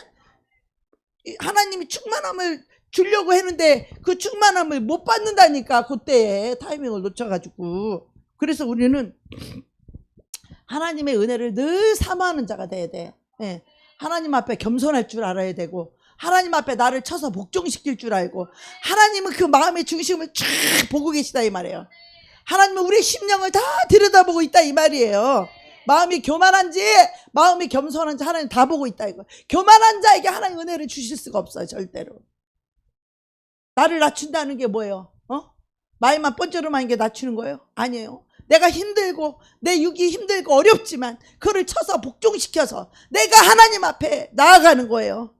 하나님이 충만함을 주려고 했는데 그 충만함을 못 받는다니까. 그때에 타이밍을 놓쳐가지고. 그래서 우리는 하나님의 은혜를 늘 사모하는 자가 돼야 돼. 예. 하나님 앞에 겸손할 줄 알아야 되고 하나님 앞에 나를 쳐서 복종시킬 줄 알고 하나님은 그 마음의 중심을 쫙 보고 계시다 이 말이에요. 하나님은 우리의 심령을 다 들여다보고 있다 이 말이에요. 마음이 교만한지 마음이 겸손한지 하나님 다 보고 있다 이거. 교만한 자에게 하나님 은혜를 주실 수가 없어요. 절대로. 나를 낮춘다는 게 뭐예요? 마음만 뻔쩌름한 게 낮추는 거예요? 아니에요. 내가 힘들고 내 육이 힘들고 어렵지만 그를 쳐서 복종시켜서 내가 하나님 앞에 나아가는 거예요.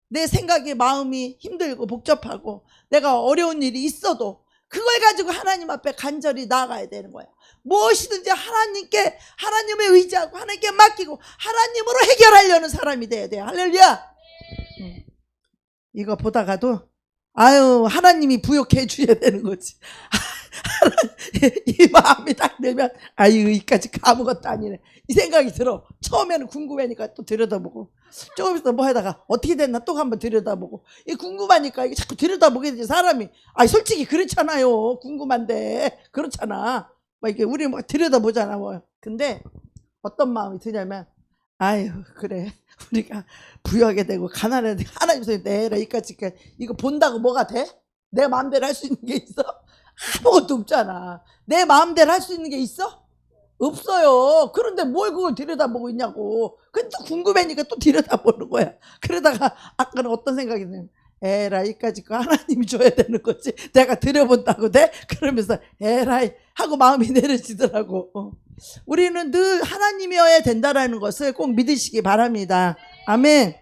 내 생각에 마음이 힘들고 복잡하고 내가 어려운 일이 있어도 그걸 가지고 하나님 앞에 간절히 나아가야 되는 거예요. 무엇이든지 하나님을 의지하고 하나님께 맡기고 하나님으로 해결하려는 사람이 돼야 돼요. 할렐루야. 이거 보다가도 하나님이 부욕해 주셔야 되는 거지. 이 마음이 딱 되면 여기까지 아무것도 아니네 이 생각이 들어. 처음에는 궁금하니까 또 들여다보고 조금 있다 뭐 하다가 어떻게 됐나 또 한번 들여다보고 이 궁금하니까 이게 자꾸 들여다보게 되지. 사람이 솔직히 그렇잖아요. 궁금한데 그렇잖아. 이게 우리 들여다보잖아 뭐. 근데 어떤 마음이 드냐면 그래 우리가 부유하게 되고 가난하게 되고 하나님 손에 내라 이까지 이거 본다고 뭐가 돼? 내 마음대로 할 수 있는 게 있어? 아무것도 없잖아. 내 마음대로 할 수 있는 게 있어? 없어요. 그런데 뭘 그걸 들여다보고 있냐고. 근데 또 궁금하니까 또 들여다보는 거야. 그러다가 아까는 어떤 생각이 드냐면 에라이 까짓 거 하나님이 줘야 되는 거지 내가 들여본다고 돼? 그러면서 에라이 하고 마음이 내려지더라고. 우리는 늘 하나님이어야 된다라는 것을 꼭 믿으시기 바랍니다. 아멘.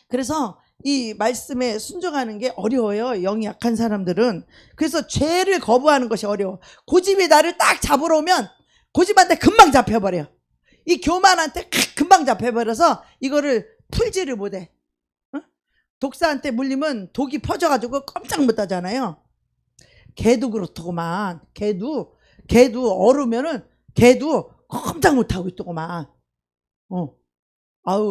그래서 이 말씀에 순종하는 게 어려워요. 영이 약한 사람들은. 그래서 죄를 거부하는 것이 어려워. 고집이 나를 딱 잡으러 오면 고집한테 금방 잡혀버려. 이 교만한테 금방 잡혀버려서 이거를 풀지를 못해. 독사한테 물리면 독이 퍼져가지고 깜짝 못하잖아요. 개도 그렇더구만. 개도 얼으면은 개도 깜짝 못하고 있더구만.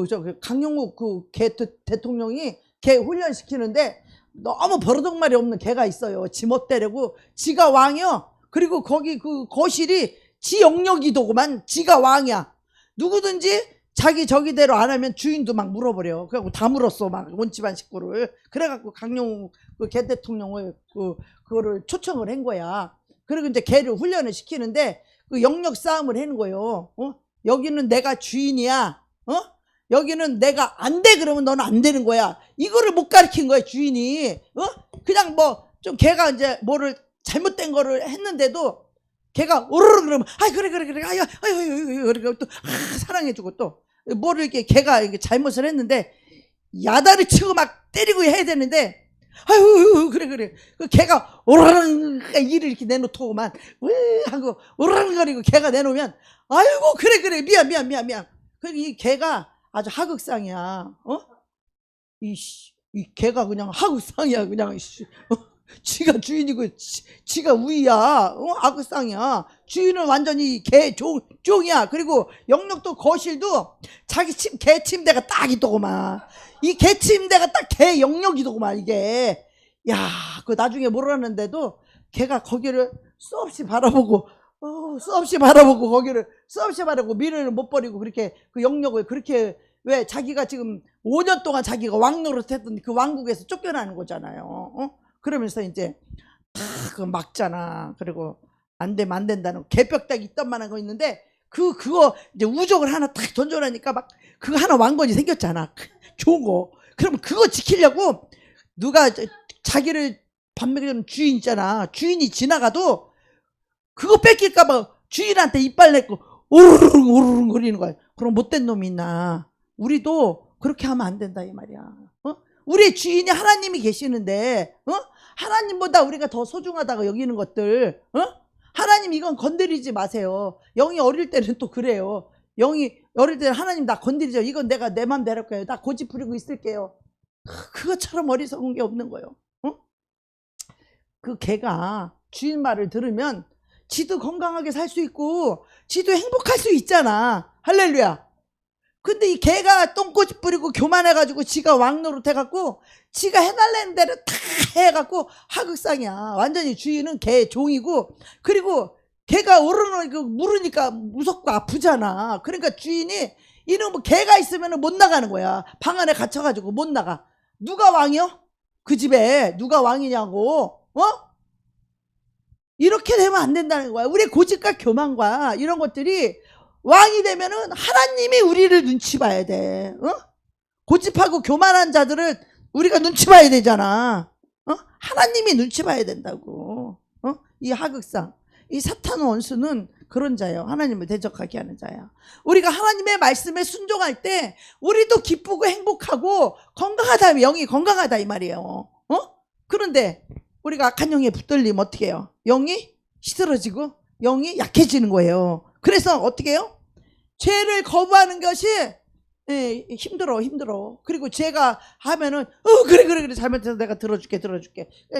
저 강용욱 그 개 대통령이 개 훈련시키는데 너무 버르장말이 없는 개가 있어요. 지멋대로고 지가 왕이요. 그리고 거기 그 거실이 지 영역이더구만. 지가 왕이야. 누구든지 자기 저기대로 안 하면 주인도 막 물어버려. 그래갖고 다 물었어. 막 온 집안 식구를. 그래갖고 강용욱 그 개 대통령을 그거를 초청을 한 거야. 그리고 이제 개를 훈련을 시키는데 그 영역 싸움을 하는 거예요. 여기는 내가 주인이야. 여기는 내가 안 돼 그러면 너는 안 되는 거야. 이거를 못 가르친 거야 주인이. 그냥 뭐 좀 걔가 이제 뭐를 잘못된 거를 했는데도 걔가 오르르 그러면 아이 그래 아유 그리고 또 사랑해주고 또 뭐를 이렇게 걔가 이렇게 잘못을 했는데 야단을 치고 막 때리고 해야 되는데 아유 그래 그 걔가 오르르 일을 이렇게 내놓고만 하고 오르르거리고 걔가 내놓으면 아이고 그래 미안 그리고 이 걔가 아주 하극상이야. 이 걔가 그냥 하극상이야. 그냥 지가 주인이고 지가 우이야. 하극상이야. 주인은 완전히 개 종이야. 그리고 영역도 거실도 자기 개 침대가 딱 있더구만. 이 개 침대가 딱 개 영역이더구만 이게. 야, 그 나중에 모르는데도 걔가 거기를 수없이 바라보고 거기를 수없이 바라보고 미련을 못 버리고 그렇게 그 영역을 그렇게 왜 자기가 지금 5년 동안 자기가 왕노릇 했던 그 왕국에서 쫓겨나는 거잖아요. 그러면서 이제 그 막잖아. 그리고 안 되면 안 된다는 개벽다기 있던만한 거 있는데 그거 이제 우족을 하나 딱 던져놓으니까 막 그거 하나 왕건이 생겼잖아. 좋은 거. 그러면 그거 지키려고 누가 자기를 밥 먹이는 주인 있잖아. 주인이 지나가도 그거 뺏길까봐 주인한테 이빨 내고 오르릉 거리는 거야. 그럼 못된 놈이 있나. 우리도 그렇게 하면 안 된다 이 말이야. 우리의 주인이 하나님이 계시는데 하나님보다 우리가 더 소중하다고 여기는 것들 하나님 이건 건드리지 마세요. 영이 어릴 때는 또 그래요. 영이 어릴 때는 하나님 나 건드리죠. 이건 내가 내 맘대로 할 거예요. 나 고집 부리고 있을게요. 그것처럼 어리석은 게 없는 거예요. 그 개가 주인 말을 들으면 지도 건강하게 살 수 있고 지도 행복할 수 있잖아. 할렐루야. 근데 이 개가 똥꼬집 부리고 교만해가지고 지가 왕노릇 해갖고 지가 해달라는 대로 다 해갖고 하극상이야. 완전히 주인은 개 종이고 그리고 개가 물으니까 무섭고 아프잖아. 그러니까 주인이 이놈 개가 있으면 못 나가는 거야. 방 안에 갇혀가지고 못 나가. 누가 왕이요? 그 집에 누가 왕이냐고. 이렇게 되면 안 된다는 거야. 우리의 고집과 교만과 이런 것들이 왕이 되면은 하나님이 우리를 눈치 봐야 돼. 고집하고 교만한 자들은 우리가 눈치 봐야 되잖아. 하나님이 눈치 봐야 된다고. 이 하극상, 이 사탄 원수는 그런 자예요. 하나님을 대적하게 하는 자야. 우리가 하나님의 말씀에 순종할 때 우리도 기쁘고 행복하고 건강하다, 영이 건강하다 이 말이에요. 그런데 우리가 악한 영에 붙들리면 어떻게 해요? 영이 시들어지고 영이 약해지는 거예요. 그래서 어떻게 해요? 죄를 거부하는 것이 힘들어. 그리고 죄가 하면은 그래 잘못해서 내가 들어줄게.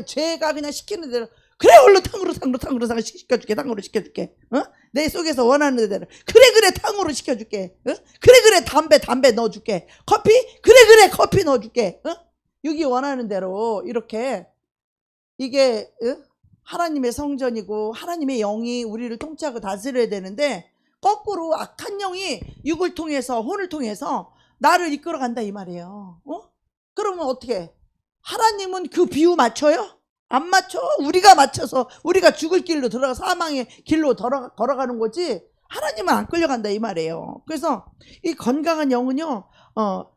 죄가 그냥 시키는 대로 그래 얼른 탕으로 시켜줄게. 내 속에서 원하는 대로 그래 탕으로 시켜줄게. 그래 담배 넣어줄게. 커피 그래 커피 넣어줄게. 여기 원하는 대로 이렇게 이게 하나님의 성전이고 하나님의 영이 우리를 통치하고 다스려야 되는데 거꾸로 악한 영이 육을 통해서 혼을 통해서 나를 이끌어간다 이 말이에요. 그러면 어떻게? 하나님은 그 비유 맞춰요? 안 맞춰. 우리가 맞춰서 우리가 죽을 길로 들어가 사망의 길로 걸어가는 거지 하나님은 안 끌려간다 이 말이에요. 그래서 이 건강한 영은요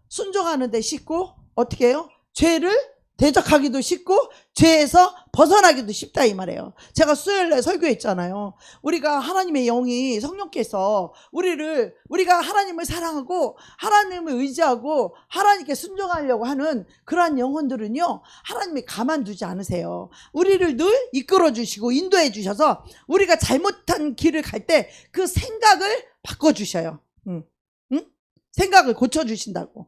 순종하는 데 쉽고 어떻게 해요? 죄를 대적하기도 쉽고 죄에서 벗어나기도 쉽다 이 말이에요. 제가 수요일날 설교했잖아요. 우리가 하나님의 영이 성령께서 우리가 하나님을 사랑하고 하나님을 의지하고 하나님께 순종하려고 하는 그러한 영혼들은요 하나님이 가만두지 않으세요. 우리를 늘 이끌어 주시고 인도해 주셔서 우리가 잘못한 길을 갈 때 그 생각을 바꿔주셔요. 생각을 고쳐주신다고.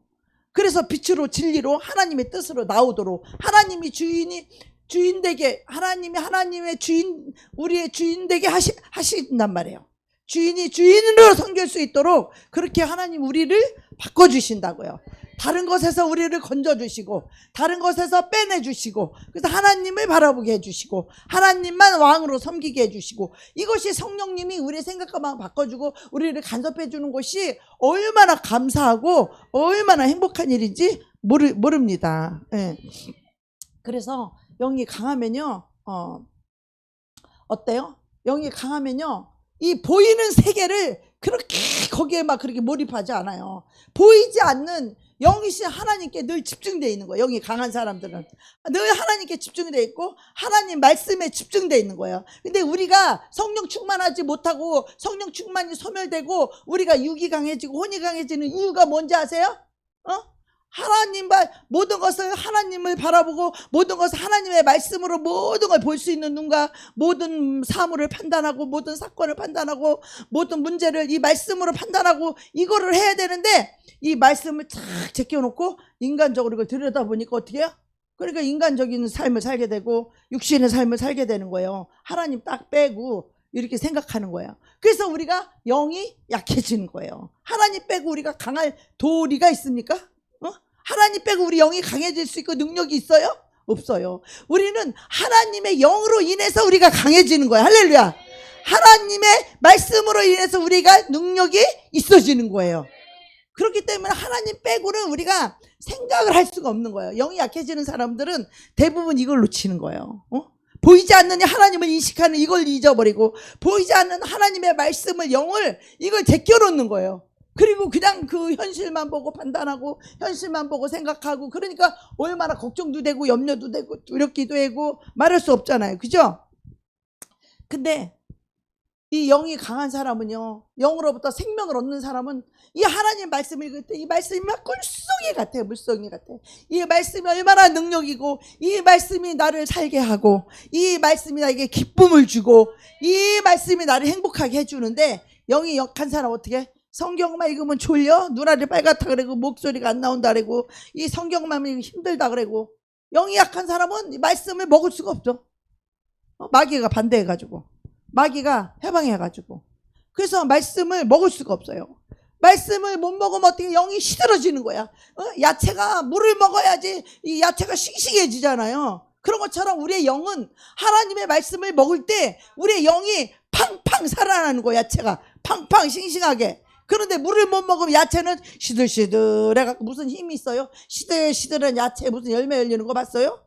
그래서 빛으로 진리로 하나님의 뜻으로 나오도록 하나님이 주인 되게 하나님의 주인 우리의 주인 되게 하신단 말이에요. 주인이 주인으로 섬길 수 있도록 그렇게 하나님 우리를 바꿔주신다고요. 다른 것에서 우리를 건져주시고 다른 것에서 빼내주시고 그래서 하나님을 바라보게 해주시고 하나님만 왕으로 섬기게 해주시고 이것이 성령님이 우리의 생각과 마음 바꿔주고 우리를 간섭해 주는 것이 얼마나 감사하고 얼마나 행복한 일인지 모릅니다. 예. 그래서 영이 강하면요 어때요? 영이 강하면요 이 보이는 세계를 그렇게 거기에 막 그렇게 몰입하지 않아요. 보이지 않는 영이신 하나님께 늘 집중되어 있는 거예요. 영이 강한 사람들은 늘 하나님께 집중되어 있고 하나님 말씀에 집중되어 있는 거예요. 근데 우리가 성령 충만하지 못하고 성령 충만이 소멸되고 우리가 육이 강해지고 혼이 강해지는 이유가 뭔지 아세요? 모든 것을 하나님을 바라보고 모든 것을 하나님의 말씀으로 모든 걸 볼 수 있는 눈과 모든 사물을 판단하고 모든 사건을 판단하고 모든 문제를 이 말씀으로 판단하고 이거를 해야 되는데 이 말씀을 쫙 제껴놓고 인간적으로 이걸 들여다보니까 어떻게 해요? 그러니까 인간적인 삶을 살게 되고 육신의 삶을 살게 되는 거예요. 하나님 딱 빼고 이렇게 생각하는 거예요. 그래서 우리가 영이 약해지는 거예요. 하나님 빼고 우리가 강할 도리가 있습니까? 하나님 빼고 우리 영이 강해질 수 있고 능력이 있어요? 없어요. 우리는 하나님의 영으로 인해서 우리가 강해지는 거예요. 할렐루야. 하나님의 말씀으로 인해서 우리가 능력이 있어지는 거예요. 그렇기 때문에 하나님 빼고는 우리가 생각을 할 수가 없는 거예요. 영이 약해지는 사람들은 대부분 이걸 놓치는 거예요. 보이지 않는 하나님을 인식하는 이걸 잊어버리고 보이지 않는 하나님의 말씀을 영을 이걸 제껴놓는 거예요. 그리고 그냥 그 현실만 보고 판단하고 현실만 보고 생각하고 그러니까 얼마나 걱정도 되고 염려도 되고 두렵기도 하고 말할 수 없잖아요. 그죠? 근데 이 영이 강한 사람은요, 영으로부터 생명을 얻는 사람은 이 하나님 말씀을 읽을 때 이 말씀이 막 꿀송이 같아요. 물송이 같아요. 이 말씀이 얼마나 능력이고 이 말씀이 나를 살게 하고 이 말씀이 나에게 기쁨을 주고 이 말씀이 나를 행복하게 해주는데 영이 약한 사람 어떻게? 성경만 읽으면 졸려? 눈알이 빨갛다 그러고 목소리가 안 나온다 그러고 이 성경만 읽으면 힘들다 그러고 영이 약한 사람은 이 말씀을 먹을 수가 없죠. 마귀가 반대해가지고 마귀가 해방해가지고 그래서 말씀을 먹을 수가 없어요. 말씀을 못 먹으면 어떻게 영이 시들어지는 거야. 야채가 물을 먹어야지 이 야채가 싱싱해지잖아요. 그런 것처럼 우리의 영은 하나님의 말씀을 먹을 때 우리의 영이 팡팡 살아나는 거야. 야채가 팡팡 싱싱하게. 그런데 물을 못 먹으면 야채는 시들시들해갖고 무슨 힘이 있어요? 시들시들한 야채 무슨 열매 열리는 거 봤어요?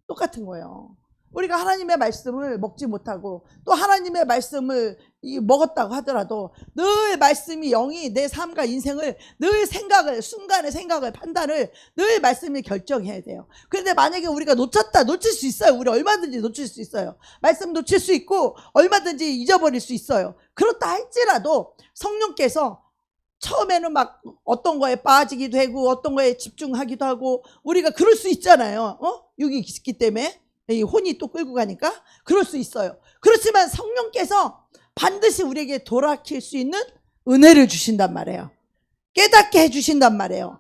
똑같은 거예요. 우리가 하나님의 말씀을 먹지 못하고 또 하나님의 말씀을 먹었다고 하더라도 늘 말씀이 영이 내 삶과 인생을 늘 생각을 순간의 생각을 판단을 늘 말씀이 결정해야 돼요. 그런데 만약에 우리가 놓칠 수 있어요. 우리 얼마든지 놓칠 수 있어요. 말씀 놓칠 수 있고 얼마든지 잊어버릴 수 있어요. 그렇다 할지라도 성령께서 처음에는 막 어떤 거에 빠지기도 하고 어떤 거에 집중하기도 하고 우리가 그럴 수 있잖아요. 육이 있기 때문에 이 혼이 또 끌고 가니까 그럴 수 있어요. 그렇지만 성령께서 반드시 우리에게 돌아킬 수 있는 은혜를 주신단 말이에요. 깨닫게 해주신단 말이에요.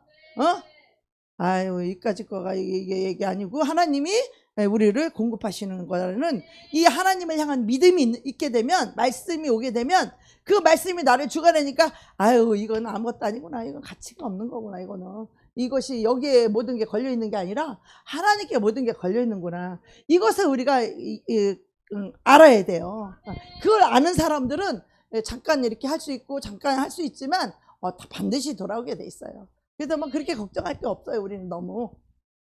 아유, 이까짓 거가 이게 얘기 아니고 하나님이 우리를 공급하시는 거라는 이 하나님을 향한 믿음이 있게 되면 말씀이 오게 되면 그 말씀이 나를 주관하니까 아유, 이건 아무것도 아니구나. 이건 가치가 없는 거구나. 이거는. 이것이 여기에 모든 게 걸려있는 게 아니라 하나님께 모든 게 걸려있는구나. 이것을 우리가 알아야 돼요. 그걸 아는 사람들은 잠깐 이렇게 할 수 있고 잠깐 할 수 있지만 다 반드시 돌아오게 돼 있어요. 그래서 뭐 그렇게 걱정할 게 없어요. 우리는 너무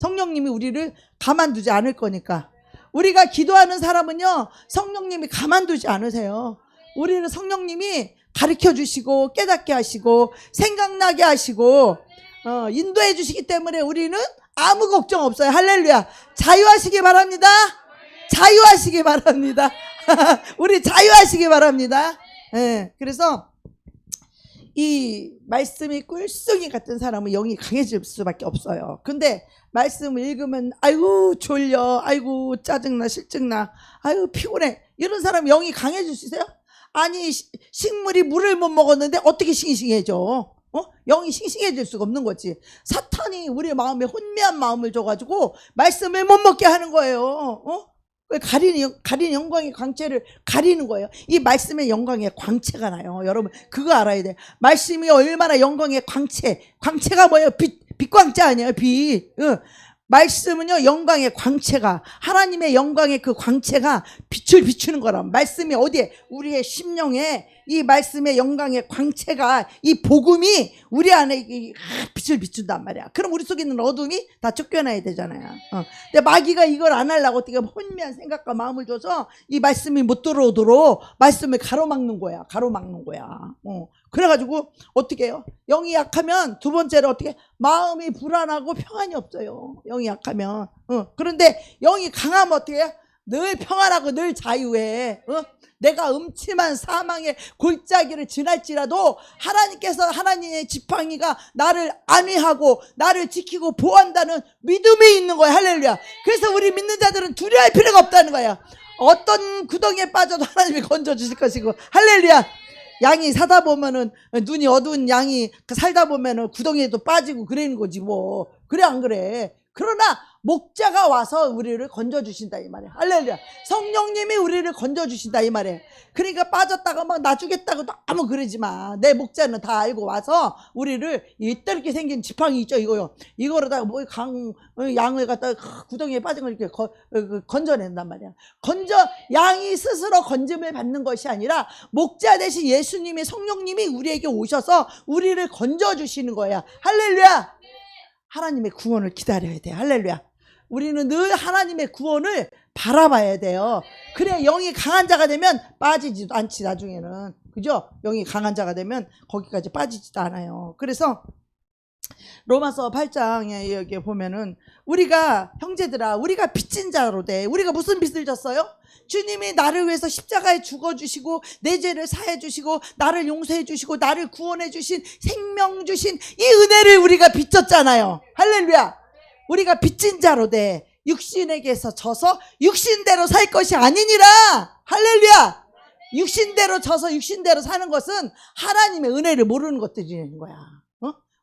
성령님이 우리를 가만두지 않을 거니까. 우리가 기도하는 사람은요 성령님이 가만두지 않으세요. 우리는 성령님이 가르쳐 주시고 깨닫게 하시고 생각나게 하시고 인도해 주시기 때문에 우리는 아무 걱정 없어요. 할렐루야. 자유하시기 바랍니다. 자유하시기 바랍니다. 우리 자유하시기 바랍니다. 그래서 이 말씀이 꿀송이 같은 사람은 영이 강해질 수밖에 없어요. 근데 말씀을 읽으면 아이고 졸려, 아이고 짜증나, 실증나, 아이고 피곤해, 이런 사람 영이 강해질 수 있어요? 아니, 식물이 물을 못 먹었는데 어떻게 싱싱해져? 영이 싱싱해질 수가 없는 거지. 사탄이 우리 마음에 혼미한 마음을 줘가지고 말씀을 못 먹게 하는 거예요. 가린 영광의 광채를 가리는 거예요. 이 말씀의 영광의 광채가 나요. 여러분 그거 알아야 돼. 말씀이 얼마나 영광의 광채가 뭐예요? 빛광채 아니에요? 빛. 말씀은요 영광의 광채가, 하나님의 영광의 그 광채가 빛을 비추는 거라. 말씀이 어디에? 우리의 심령에 이 말씀의 영광의 광채가, 이 복음이 우리 안에 빛을 비춘단 말이야. 그럼 우리 속에 있는 어둠이 다 쫓겨나야 되잖아요. 근데 마귀가 이걸 안 하려고 어떻게 혼미한 생각과 마음을 줘서 이 말씀이 못 들어오도록 말씀을 가로막는 거야. 가로막는 거야. 그래가지고 어떻게 해요? 영이 약하면 두 번째로 어떻게? 마음이 불안하고 평안이 없어요. 영이 약하면. 그런데 영이 강하면 어떻게 해요? 늘 평안하고 늘 자유해. 내가 음침한 사망의 골짜기를 지날지라도 하나님께서 하나님의 지팡이가 나를 안위하고 나를 지키고 보호한다는 믿음이 있는 거야. 할렐루야. 그래서 우리 믿는 자들은 두려워할 필요가 없다는 거야. 어떤 구덩이에 빠져도 하나님이 건져주실 것이고. 할렐루야. 양이 사다 보면은 눈이 어두운 양이 살다 보면은 구덩이에도 빠지고 그러는 거지 뭐. 그래 안 그래? 그러나 목자가 와서 우리를 건져주신다 이 말이야. 할렐루야. 성령님이 우리를 건져주신다 이 말이야. 그러니까 빠졌다가 막 놔주겠다고 너무 그러지 마. 내 목자는 다 알고 와서 우리를 이렇게 생긴 지팡이 있죠 이거요. 이거로다가 뭐 양을 갖다가 구덩이에 빠진 걸 이렇게 건져낸단 말이야. 양이 스스로 건짐을 받는 것이 아니라 목자 대신 예수님의 성령님이 우리에게 오셔서 우리를 건져주시는 거야. 할렐루야. 하나님의 구원을 기다려야 돼. 할렐루야. 우리는 늘 하나님의 구원을 바라봐야 돼요. 그래 영이 강한 자가 되면 빠지지도 않지 나중에는. 그죠? 영이 강한 자가 되면 거기까지 빠지지도 않아요. 그래서 로마서 8장에 여기 보면은 우리가 형제들아 우리가 빚진 자로 돼. 우리가 무슨 빚을 졌어요? 주님이 나를 위해서 십자가에 죽어주시고 내 죄를 사해 주시고 나를 용서해 주시고 나를 구원해 주신 생명 주신 이 은혜를 우리가 빚졌잖아요. 할렐루야. 우리가 빚진 자로 돼. 육신에게서 져서 육신대로 살 것이 아니니라. 할렐루야. 육신대로 져서 육신대로 사는 것은 하나님의 은혜를 모르는 것들이라는 거야.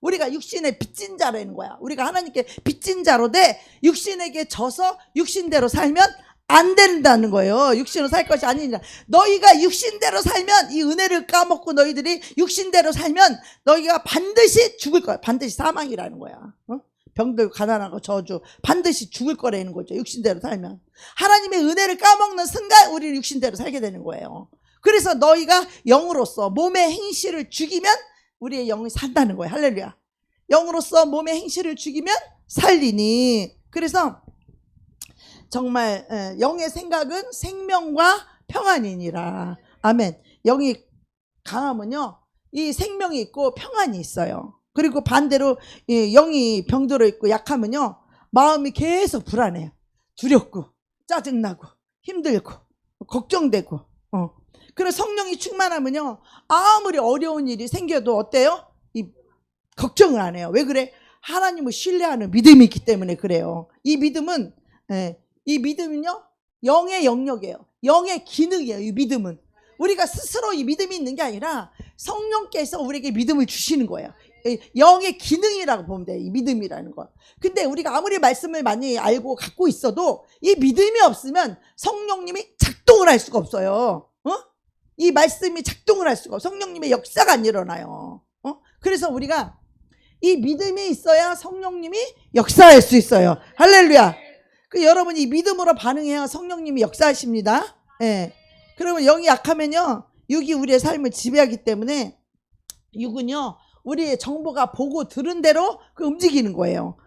우리가 육신의 빚진 자라는 거야. 우리가 하나님께 빚진 자로 돼 육신에게 져서 육신대로 살면 안 된다는 거예요. 육신으로 살 것이 아니니라. 너희가 육신대로 살면 이 은혜를 까먹고 너희들이 육신대로 살면 너희가 반드시 죽을 거야. 반드시 사망이라는 거야. 병들, 가난하고 저주 반드시 죽을 거라는 거죠. 육신대로 살면. 하나님의 은혜를 까먹는 순간 우리는 육신대로 살게 되는 거예요. 그래서 너희가 영으로서 몸의 행실을 죽이면 우리의 영이 산다는 거예요. 할렐루야. 영으로서 몸의 행실을 죽이면 살리니. 그래서 정말 영의 생각은 생명과 평안이니라. 아멘. 영이 강하면요 이 생명이 있고 평안이 있어요. 그리고 반대로 영이 병들어 있고 약하면요 마음이 계속 불안해요. 두렵고 짜증나고 힘들고 걱정되고. 그래서 성령이 충만하면요 아무리 어려운 일이 생겨도 어때요? 걱정을 안 해요. 왜 그래? 하나님을 신뢰하는 믿음이 있기 때문에 그래요. 이 믿음은요 영의 영역이에요. 영의 기능이에요. 이 믿음은 우리가 스스로 이 믿음이 있는 게 아니라 성령께서 우리에게 믿음을 주시는 거예요. 영의 기능이라고 보면 돼요. 이 믿음이라는 거. 근데 우리가 아무리 말씀을 많이 알고 갖고 있어도 이 믿음이 없으면 성령님이 작동을 할 수가 없어요. 이 말씀이 작동을 할 수가 없어요. 성령님의 역사가 안 일어나요. 그래서 우리가 이 믿음이 있어야 성령님이 역사할 수 있어요. 할렐루야. 여러분이 믿음으로 반응해야 성령님이 역사하십니다. 예. 그러면 영이 약하면요 육이 우리의 삶을 지배하기 때문에 육은요 우리의 정보가 보고 들은 대로 움직이는 거예요.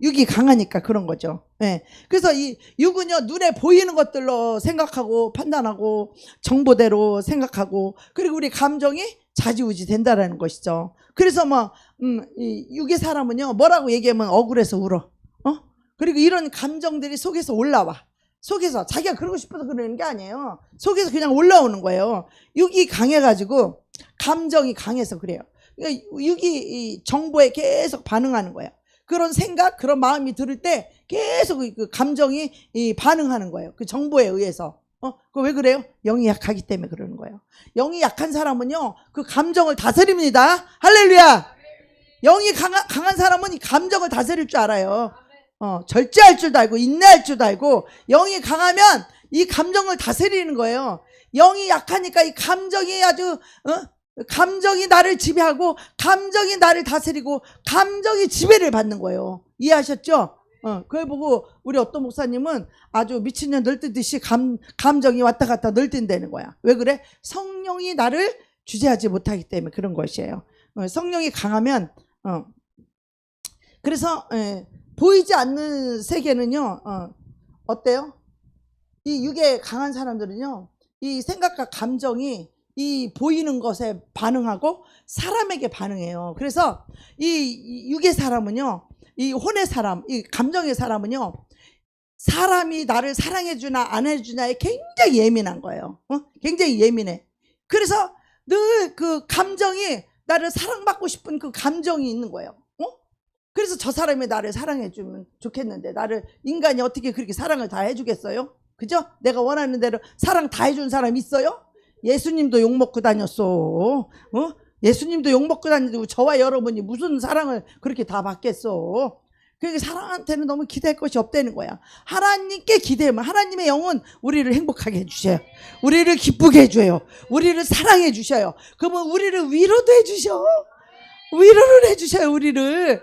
육이 강하니까 그런 거죠. 예. 그래서 이 육은요 눈에 보이는 것들로 생각하고 판단하고 정보대로 생각하고 그리고 우리 감정이 좌지우지 된다라는 것이죠. 그래서 이 육의 사람은요 뭐라고 얘기하면 억울해서 울어. 그리고 이런 감정들이 속에서 올라와. 속에서 자기가 그러고 싶어서 그러는 게 아니에요. 속에서 그냥 올라오는 거예요. 육이 강해가지고 감정이 강해서 그래요. 그러니까 육이 정보에 계속 반응하는 거예요. 그런 생각, 그런 마음이 들을 때 계속 그 감정이 반응하는 거예요. 그 정보에 의해서. 그 왜 그래요? 영이 약하기 때문에 그러는 거예요. 영이 약한 사람은요, 그 감정을 다스립니다. 할렐루야! 영이 강한 사람은 이 감정을 다스릴 줄 알아요. 절제할 줄도 알고, 인내할 줄도 알고, 영이 강하면 이 감정을 다스리는 거예요. 영이 약하니까 이 감정이 아주, 감정이 나를 지배하고, 감정이 나를 다스리고, 감정이 지배를 받는 거예요. 이해하셨죠? 그걸 보고 우리 어떤 목사님은 아주 미친년 널뛰듯이 감정이 왔다 갔다 널뛴다는 거야. 왜 그래? 성령이 나를 주재하지 못하기 때문에 그런 것이에요. 성령이 강하면 그래서 보이지 않는 세계는요 어때요? 이 육에 강한 사람들은요 이 생각과 감정이 이 보이는 것에 반응하고 사람에게 반응해요. 그래서 이 육의 사람은요, 이 혼의 사람, 이 감정의 사람은요, 사람이 나를 사랑해주나 안 해주냐에 굉장히 예민한 거예요. 굉장히 예민해. 그래서 늘 그 감정이, 나를 사랑받고 싶은 그 감정이 있는 거예요. 그래서 저 사람이 나를 사랑해주면 좋겠는데, 나를 인간이 어떻게 그렇게 사랑을 다 해주겠어요? 그죠? 내가 원하는 대로 사랑 다 해준 사람 있어요? 예수님도 욕먹고 다녔어. 예수님도 욕먹고 다니고 저와 여러분이 무슨 사랑을 그렇게 다 받겠어. 그러니까 사랑한테는 너무 기대할 것이 없다는 거야. 하나님께 기대면 하나님의 영은 우리를 행복하게 해주셔요. 우리를 기쁘게 해줘요. 우리를 사랑해 주셔요. 그러면 우리를 위로도 해주셔. 위로를 해주셔요. 우리를.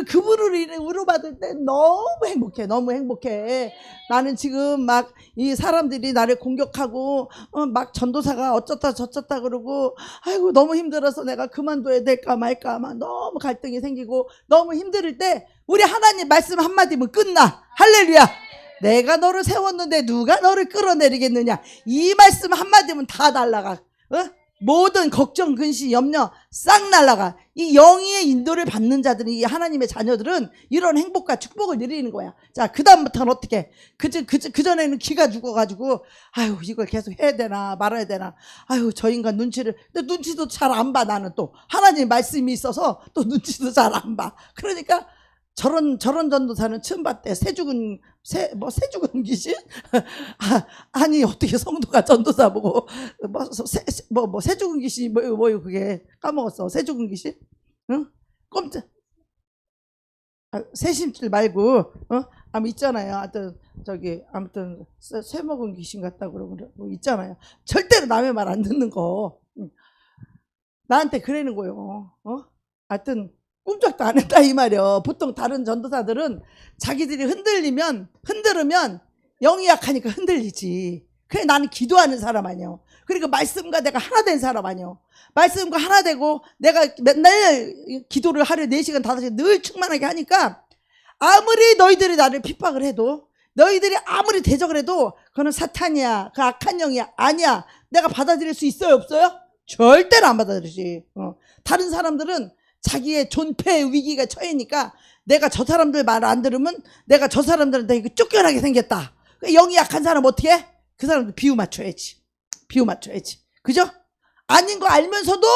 그분으로 인해 위로받을 때 너무 행복해. 너무 행복해. 나는 지금 막 이 사람들이 나를 공격하고 막 전도사가 어쩌다 저쩌다 그러고, 아이고 너무 힘들어서 내가 그만둬야 될까 말까 막 너무 갈등이 생기고 너무 힘들 때 우리 하나님 말씀 한마디면 끝나. 할렐루야. 내가 너를 세웠는데 누가 너를 끌어내리겠느냐. 이 말씀 한마디면 다 날아가. 모든 걱정, 근심, 염려 싹 날아가. 이 영의 인도를 받는 자들은, 이 하나님의 자녀들은 이런 행복과 축복을 누리는 거야. 자, 그 다음부터는 어떻게? 그전에는 기가 죽어가지고, 아유, 이걸 계속 해야 되나, 말아야 되나. 아유, 저 인간 눈치를, 근데 눈치도 잘 안 봐, 나는 또. 하나님 말씀이 있어서 또 눈치도 잘 안 봐. 그러니까, 저런 전도사는 처음 봤대. 새 죽은 귀신? 아니, 어떻게 성도가 전도사 보고, 새 죽은 귀신이 뭐요, 그게. 까먹었어. 새 죽은 귀신? 응? 꼼짝. 새심줄 말고, 있잖아요. 아무튼, 새 먹은 귀신 같다고 그러고, 뭐 있잖아요. 절대로 남의 말 안 듣는 거. 나한테 그러는 거요. 하여튼, 꿈쩍도 안 했다 이 말이요. 보통 다른 전도사들은 자기들이 흔들으면 영이 약하니까 흔들리지. 그래, 나는 기도하는 사람 아니요. 그러니까 말씀과 내가 하나 된 사람 아니요. 말씀과 하나 되고 내가 맨날 기도를 하루에 4시간 5시간 늘 충만하게 하니까, 아무리 너희들이 나를 핍박을 해도, 너희들이 아무리 대적을 해도 그거는 사탄이야, 그 악한 영이야, 아니야. 내가 받아들일 수 있어요, 없어요? 절대로 안 받아들이지. 다른 사람들은 자기의 존폐의 위기가 처해니까, 내가 저 사람들 말 안 들으면 내가 저 사람들한테 이거 쫓겨나게 생겼다. 영이 약한 사람 어떻게 해? 그 사람들 비유 맞춰야지. 그죠? 아닌 거 알면서도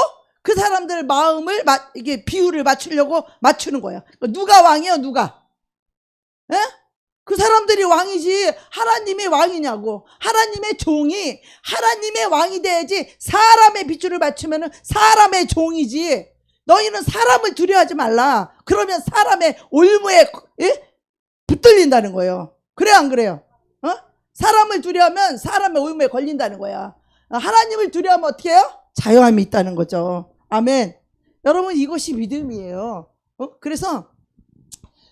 그 사람들 마음을 이게 비유를 맞추려고 맞추는 거야. 누가 왕이에요? 누가? 에? 그 사람들이 왕이지 하나님이 왕이냐고. 하나님의 종이 하나님의 왕이 돼야지. 사람의 비주를 맞추면 사람의 종이지. 너희는 사람을 두려워하지 말라. 그러면 사람의 올무에 붙들린다는 거예요. 그래요, 안 그래요? 사람을 두려워하면 사람의 올무에 걸린다는 거야. 하나님을 두려워하면 어떻게 해요? 자유함이 있다는 거죠. 아멘. 여러분, 이것이 믿음이에요. 그래서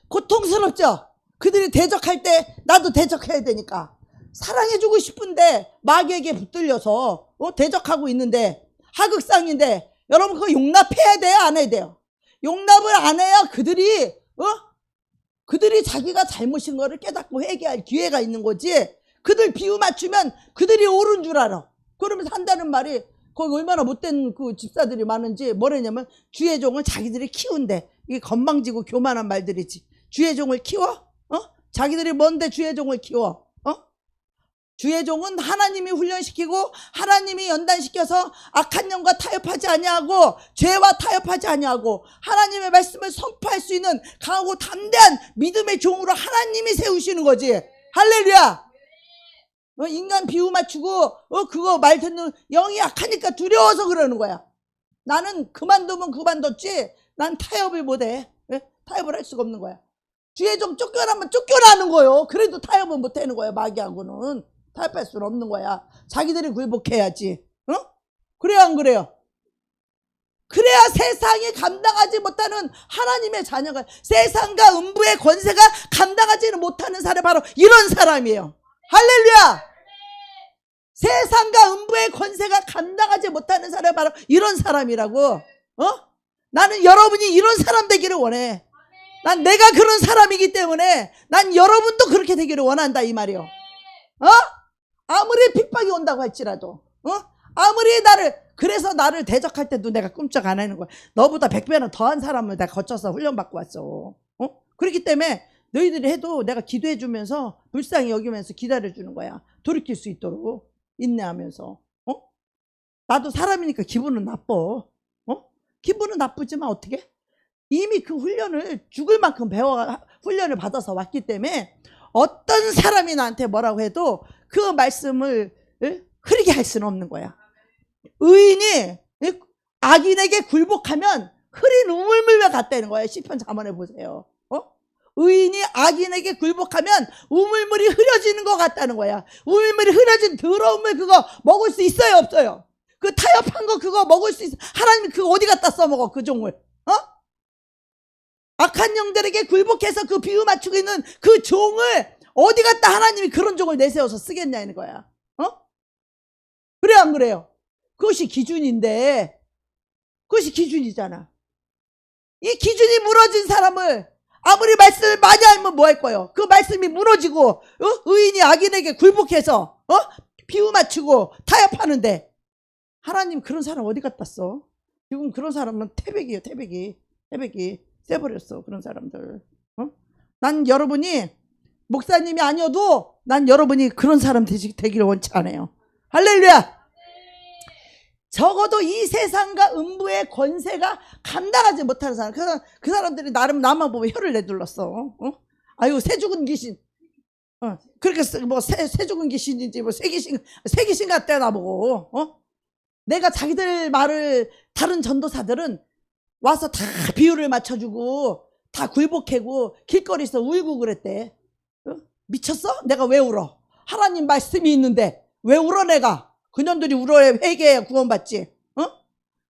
고통스럽죠? 그들이 대적할 때 나도 대적해야 되니까. 사랑해주고 싶은데 마귀에게 붙들려서 대적하고 있는데, 하극상인데, 여러분 그거 용납해야 돼요, 안 해야 돼요? 용납을 안 해야 그들이 자기가 잘못인 거를 깨닫고 회개할 기회가 있는 거지. 그들 비유 맞추면 그들이 옳은 줄 알아. 그러면서 한다는 말이, 거기 얼마나 못된 그 집사들이 많은지, 뭐라냐면 주의 종을 자기들이 키운대. 이게 건방지고 교만한 말들이지. 주의 종을 키워? 자기들이 뭔데 주의 종을 키워? 주의 종은 하나님이 훈련시키고 하나님이 연단시켜서 악한 영과 타협하지 아니하고 죄와 타협하지 아니하고 하나님의 말씀을 선포할 수 있는 강하고 담대한 믿음의 종으로 하나님이 세우시는 거지. 할렐루야. 인간 비유 맞추고 그거 말 듣는 영이 약하니까 두려워서 그러는 거야. 나는 그만두면 그만뒀지 난 타협을 못해. 타협을 할 수가 없는 거야. 주의 종 쫓겨나면 쫓겨나는 거요. 그래도 타협은 못하는 거야. 마귀하고는 타협할 수는 없는 거야. 자기들이 굴복해야지. 그래야 안 그래요? 그래야 세상이 감당하지 못하는 하나님의 자녀가, 세상과 음부의 권세가 감당하지는 못하는 사람이 바로 이런 사람이에요. 할렐루야. 세상과 음부의 권세가 감당하지 못하는 사람이 바로 이런 사람이라고. 나는 여러분이 이런 사람 되기를 원해. 난 내가 그런 사람이기 때문에 난 여러분도 그렇게 되기를 원한다 이 말이요. 아무리 핍박이 온다고 할지라도, 아무리 그래서 나를 대적할 때도 내가 끔찍 안 하는 거야. 너보다 100배나 더한 사람을 내가 거쳐서 훈련받고 왔어. 그렇기 때문에 너희들이 해도 내가 기도해 주면서 불쌍히 여기면서 기다려 주는 거야. 돌이킬 수 있도록 인내하면서. 나도 사람이니까 기분은 나빠. 기분은 나쁘지만 어떻게? 이미 그 훈련을 죽을 만큼 훈련을 받아서 왔기 때문에 어떤 사람이 나한테 뭐라고 해도 그 말씀을 흐리게 할 수는 없는 거야. 의인이 악인에게 굴복하면 흐린 우물물과 같다는 거예요. 시편 잠언에 보세요. 의인이 악인에게 굴복하면 우물물이 흐려지는 것 같다는 거야. 우물물이 흐려진 더러운 물 그거 먹을 수 있어요, 없어요? 그 타협한 거 그거 먹을 수 있어? 하나님이 그거 어디 갖다 써먹어, 그 종을? 악한 영들에게 굴복해서 그 비유 맞추고 있는 그 종을 어디 갖다 하나님이 그런 종을 내세워서 쓰겠냐는 거야. 그래 안 그래요? 그것이 기준인데, 그것이 기준이잖아. 이 기준이 무너진 사람을 아무리 말씀을 많이 알면 뭐 할 거예요? 그 말씀이 무너지고 의인이 악인에게 굴복해서 비유 맞추고 타협하는데 하나님 그런 사람 어디 갖다 써? 지금 그런 사람은 태백이에요. 태백이 쎄버렸어. 그런 사람들. 난 여러분이 목사님이 아니어도 난 여러분이 그런 사람 되기를 원치 않아요. 할렐루야. 적어도 이 세상과 음부의 권세가 감당하지 못하는 사람. 그래서 그 사람들이 나름 나만 보면 혀를 내둘렀어. 아유 새 죽은 귀신. 그렇게 뭐 새 죽은 귀신인지 뭐 새 귀신 같대 나보고. 내가 자기들 말을 다른 전도사들은 와서 다 비유를 맞춰주고 다 굴복하고 길거리에서 울고 그랬대. 미쳤어? 내가 왜 울어? 하나님 말씀이 있는데 왜 울어 내가? 그년들이 울어야 회개해야 구원받지.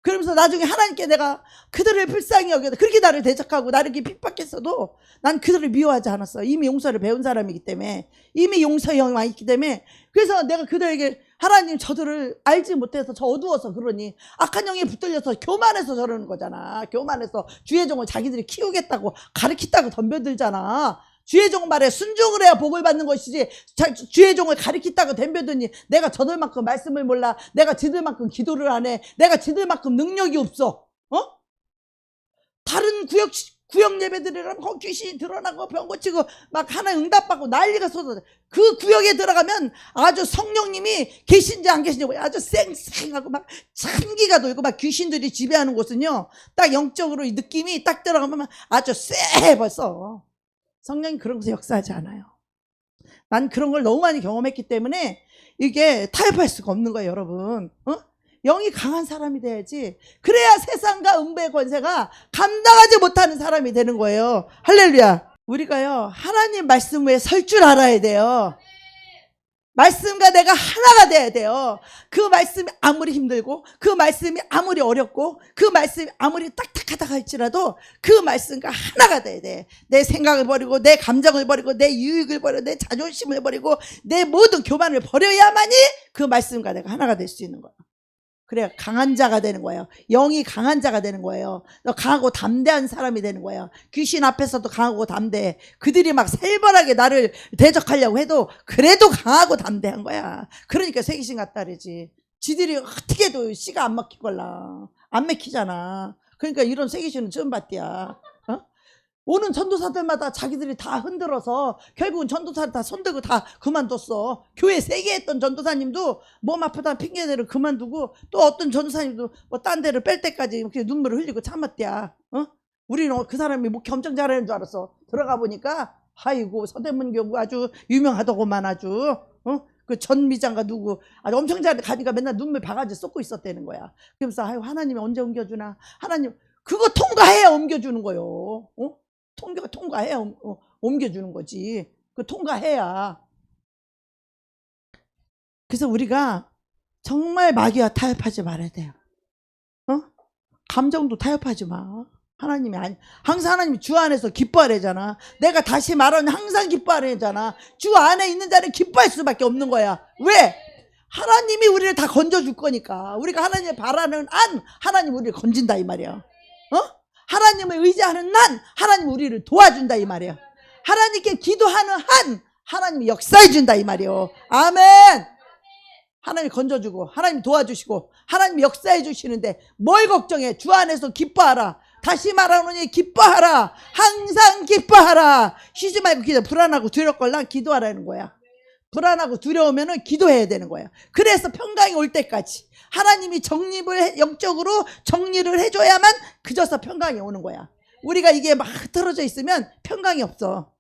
그러면서 나중에 하나님께 내가 그들을 불쌍히 여겨서 그렇게 나를 대적하고 나를 이렇게 핍박했어도 난 그들을 미워하지 않았어. 이미 용서를 배운 사람이기 때문에, 이미 용서의 영이 와 있기 때문에. 그래서 내가 그들에게 하나님 저들을 알지 못해서 저 어두워서 그러니 악한 영에 붙들려서 교만해서 저러는 거잖아. 교만해서 주의 종을 자기들이 키우겠다고 가르치다고 덤벼들잖아. 주의 종 말에 순종을 해야 복을 받는 것이지 주의 종을 가리키다가 덤벼드니 내가 저들만큼 말씀을 몰라, 내가 지들만큼 기도를 안 해, 내가 지들만큼 능력이 없어. 다른 구역 예배들이라면 거기 귀신이 드러나고 병 고치고 막 하나 응답받고 난리가 쏟아져. 그 구역에 들어가면 아주 성령님이 계신지 안 계신지 아주 쌩쌩하고 막 참기가 돌고 막 귀신들이 지배하는 곳은요 딱 영적으로 이 느낌이 딱 들어가면 아주 쎄 벌써. 성령이 그런 곳에 역사하지 않아요. 난 그런 걸 너무 많이 경험했기 때문에 이게 타협할 수가 없는 거예요, 여러분. 영이 강한 사람이 돼야지. 그래야 세상과 음부의 권세가 감당하지 못하는 사람이 되는 거예요. 할렐루야. 우리가요 하나님 말씀 위에 설 줄 알아야 돼요. 말씀과 내가 하나가 돼야 돼요. 그 말씀이 아무리 힘들고 그 말씀이 아무리 어렵고 그 말씀이 아무리 딱딱하다 할지라도 그 말씀과 하나가 돼야 돼. 내 생각을 버리고 내 감정을 버리고 내 유익을 버리고 내 자존심을 버리고 내 모든 교만을 버려야만이 그 말씀과 내가 하나가 될 수 있는 거야. 그래야 강한 자가 되는 거예요. 영이 강한 자가 되는 거예요. 강하고 담대한 사람이 되는 거예요. 귀신 앞에서도 강하고 담대해. 그들이 막 살벌하게 나를 대적하려고 해도 그래도 강하고 담대한 거야. 그러니까 새귀신 같다 그러지. 지들이 어떻게 해도 씨가 안 막히걸라. 안 막히잖아. 그러니까 이런 새귀신은 처음 봤디야. 오는 전도사들마다 자기들이 다 흔들어서 결국은 전도사를 다 손들고 다 그만뒀어. 교회 세게 했던 전도사님도 몸 아프다는 핑계대로 그만두고 또 어떤 전도사님도 뭐 딴 데를 뺄 때까지 이렇게 눈물을 흘리고 참았대야. 우리는 그 사람이 목회 엄청 잘하는 줄 알았어. 들어가 보니까 아이고 서대문교구 아주 유명하더구만 아주. 그 전미장가 누구 아주 엄청 잘해 가니까 맨날 눈물 바가지 쏟고 있었다는 거야. 그러면서 아유 하나님이 언제 옮겨주나. 하나님 그거 통과해야 옮겨주는 거요. 통과해야 옮겨주는 거지. 그 통과해야. 그래서 우리가 정말 마귀와 타협하지 말아야 돼요. 감정도 타협하지 마. 하나님이 아니. 항상 하나님이 주 안에서 기뻐하래잖아. 내가 다시 말하는 항상 기뻐하래잖아. 주 안에 있는 자는 기뻐할 수밖에 없는 거야. 왜? 하나님이 우리를 다 건져줄 거니까. 우리가 하나님을 바라는 한 하나님 우리를 건진다 이 말이야. 하나님을 의지하는 난 하나님 우리를 도와준다 이 말이에요. 하나님께 기도하는 한 하나님이 역사해 준다 이 말이에요. 아멘. 하나님이 건져주고 하나님이 도와주시고 하나님이 역사해 주시는데 뭘 걱정해. 주 안에서 기뻐하라. 다시 말하노니 기뻐하라. 항상 기뻐하라. 쉬지 말고 기도. 불안하고 두렵걸랑 기도하라는 거야. 불안하고 두려우면은 기도해야 되는 거야. 그래서 평강이 올 때까지 하나님이 정립을 영적으로 정리를 해줘야만 그저서 평강이 오는 거야. 우리가 이게 막 틀어져 있으면 평강이 없어요.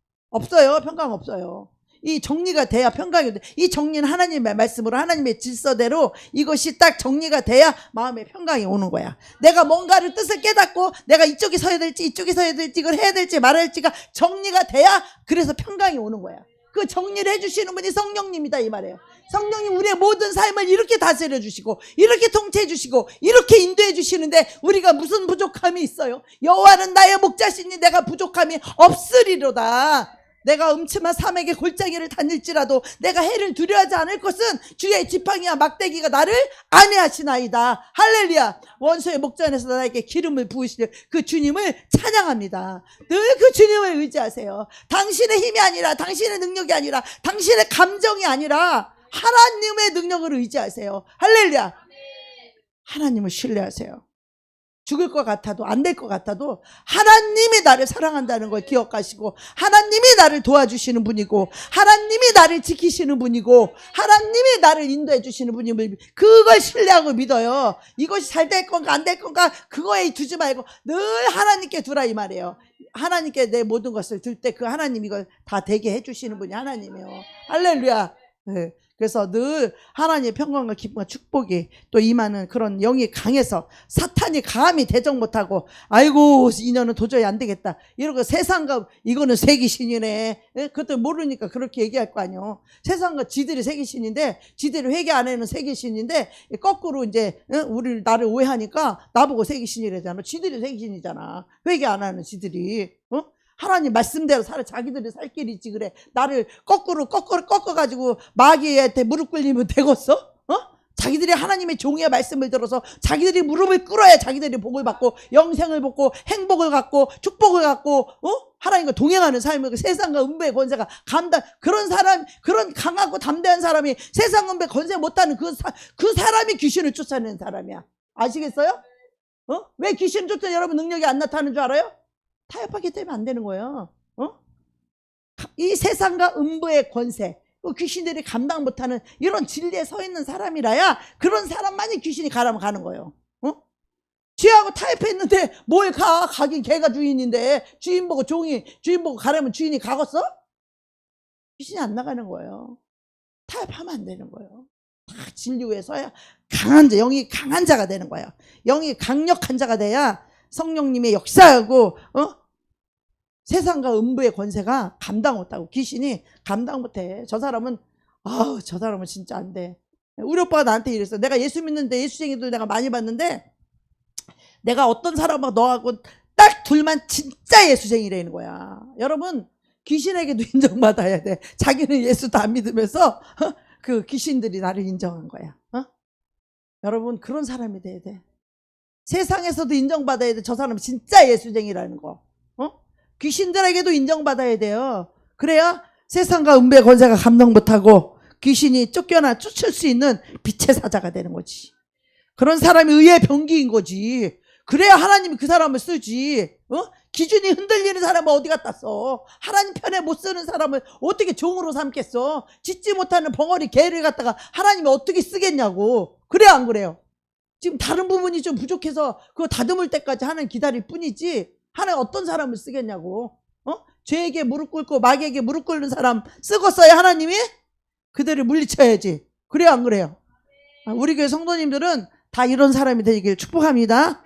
평강 없어요. 이 정리가 돼야 평강이 돼. 이 정리는 하나님의 말씀으로 하나님의 질서대로 이것이 딱 정리가 돼야 마음에 평강이 오는 거야. 내가 뭔가를 뜻을 깨닫고 내가 이쪽에 서야 될지 이쪽에 서야 될지 이걸 해야 될지 말아야 될지가 정리가 돼야 그래서 평강이 오는 거야. 그 정리를 해주시는 분이 성령님이다 이 말이에요. 성령님 우리의 모든 삶을 이렇게 다스려 주시고 이렇게 통치해 주시고 이렇게 인도해 주시는데 우리가 무슨 부족함이 있어요? 여호와는 나의 목자시니 내가 부족함이 없으리로다. 내가 음침한 산맥의 골짜기를 다닐지라도 내가 해를 두려워하지 않을 것은 주의 지팡이와 막대기가 나를 안위하시나이다. 할렐루야. 원수의 목전에서 나에게 기름을 부으실 그 주님을 찬양합니다. 늘 그 주님을 의지하세요. 당신의 힘이 아니라 당신의 능력이 아니라 당신의 감정이 아니라 하나님의 능력을 의지하세요. 할렐루야. 하나님을 신뢰하세요. 죽을 것 같아도 안 될 것 같아도 하나님이 나를 사랑한다는 걸 기억하시고 하나님이 나를 도와주시는 분이고 하나님이 나를 지키시는 분이고 하나님이 나를 인도해 주시는 분임을 그걸 신뢰하고 믿어요. 이것이 잘 될 건가 안 될 건가 그거에 두지 말고 늘 하나님께 두라 이 말이에요. 하나님께 내 모든 것을 들 때 그 하나님 이걸 다 되게 해주시는 분이 하나님이에요. 할렐루야. 네. 그래서 늘 하나님의 평강과 기쁨과 축복이 또 임하는 그런 영이 강해서 사탄이 감히 대적 못하고 아이고 이년은 도저히 안 되겠다 이러고 세상과 이거는 세기신이네 그것도 모르니까 그렇게 얘기할 거 아니에요. 세상과 지들이 세기신인데 지들이 회개 안 해는 세기신인데 거꾸로 이제 우리 나를 오해하니까 나보고 세기신이래잖아. 지들이 세기신이잖아. 회개 안 하는 지들이. 하나님 말씀대로 살아. 자기들이 살 길이 있지 그래. 나를 거꾸로 꺾어가지고 마귀한테 무릎 꿇리면 되겠어? 자기들이 하나님의 종의 말씀을 들어서 자기들이 무릎을 꿇어야 자기들이 복을 받고 영생을 받고 행복을 갖고 축복을 갖고 하나님과 동행하는 삶을 세상과 음부의 권세가 그런 사람 그런 강하고 담대한 사람이 세상 음부의 권세 못하는 그 사람이 귀신을 쫓아내는 사람이야. 아시겠어요? 왜 귀신을 쫓아 여러분 능력이 안 나타나는 줄 알아요? 타협하게 되면 안 되는 거예요. 이 세상과 음부의 권세, 귀신들이 감당 못하는 이런 진리에 서 있는 사람이라야 그런 사람만이 귀신이 가라면 가는 거예요. 쥐하고 타협했는데 뭘 가긴 걔가 주인인데 주인 보고 가라면 주인이 가겠어? 귀신이 안 나가는 거예요. 타협하면 안 되는 거예요. 다 진리 위에 서야 영이 강한 자가 되는 거예요. 영이 강력한 자가 돼야 성령님의 역사하고 세상과 음부의 권세가 감당 못하고 귀신이 감당 못해. 저 사람은 진짜 안 돼. 우리 오빠가 나한테 이랬어. 내가 예수 믿는데 예수쟁이도 내가 많이 봤는데 내가 어떤 사람하고 너하고 딱 둘만 진짜 예수쟁이라는 거야. 여러분 귀신에게도 인정받아야 돼. 자기는 예수도 안 믿으면서 그 귀신들이 나를 인정한 거야. 여러분 그런 사람이 돼야 돼. 세상에서도 인정받아야 돼. 저 사람은 진짜 예수쟁이라는 거. 귀신들에게도 인정받아야 돼요. 그래야 세상과 음부의 권세가 감당 못하고 귀신이 쫓을 수 있는 빛의 사자가 되는 거지. 그런 사람이 의의 병기인 거지. 그래야 하나님이 그 사람을 쓰지. 기준이 흔들리는 사람은 어디 갖다 써. 하나님 편에 못 쓰는 사람을 어떻게 종으로 삼겠어. 짖지 못하는 벙어리 개를 갖다가 하나님이 어떻게 쓰겠냐고. 그래요 안 그래요? 지금 다른 부분이 좀 부족해서 그거 다듬을 때까지 하나님 기다릴 뿐이지 하나님 어떤 사람을 쓰겠냐고. 죄에게 무릎 꿇고 마귀에게 무릎 꿇는 사람 쓰겠어요 하나님이? 그들을 물리쳐야지. 그래요 안 그래요? 우리 교회 성도님들은 다 이런 사람이 되길 축복합니다.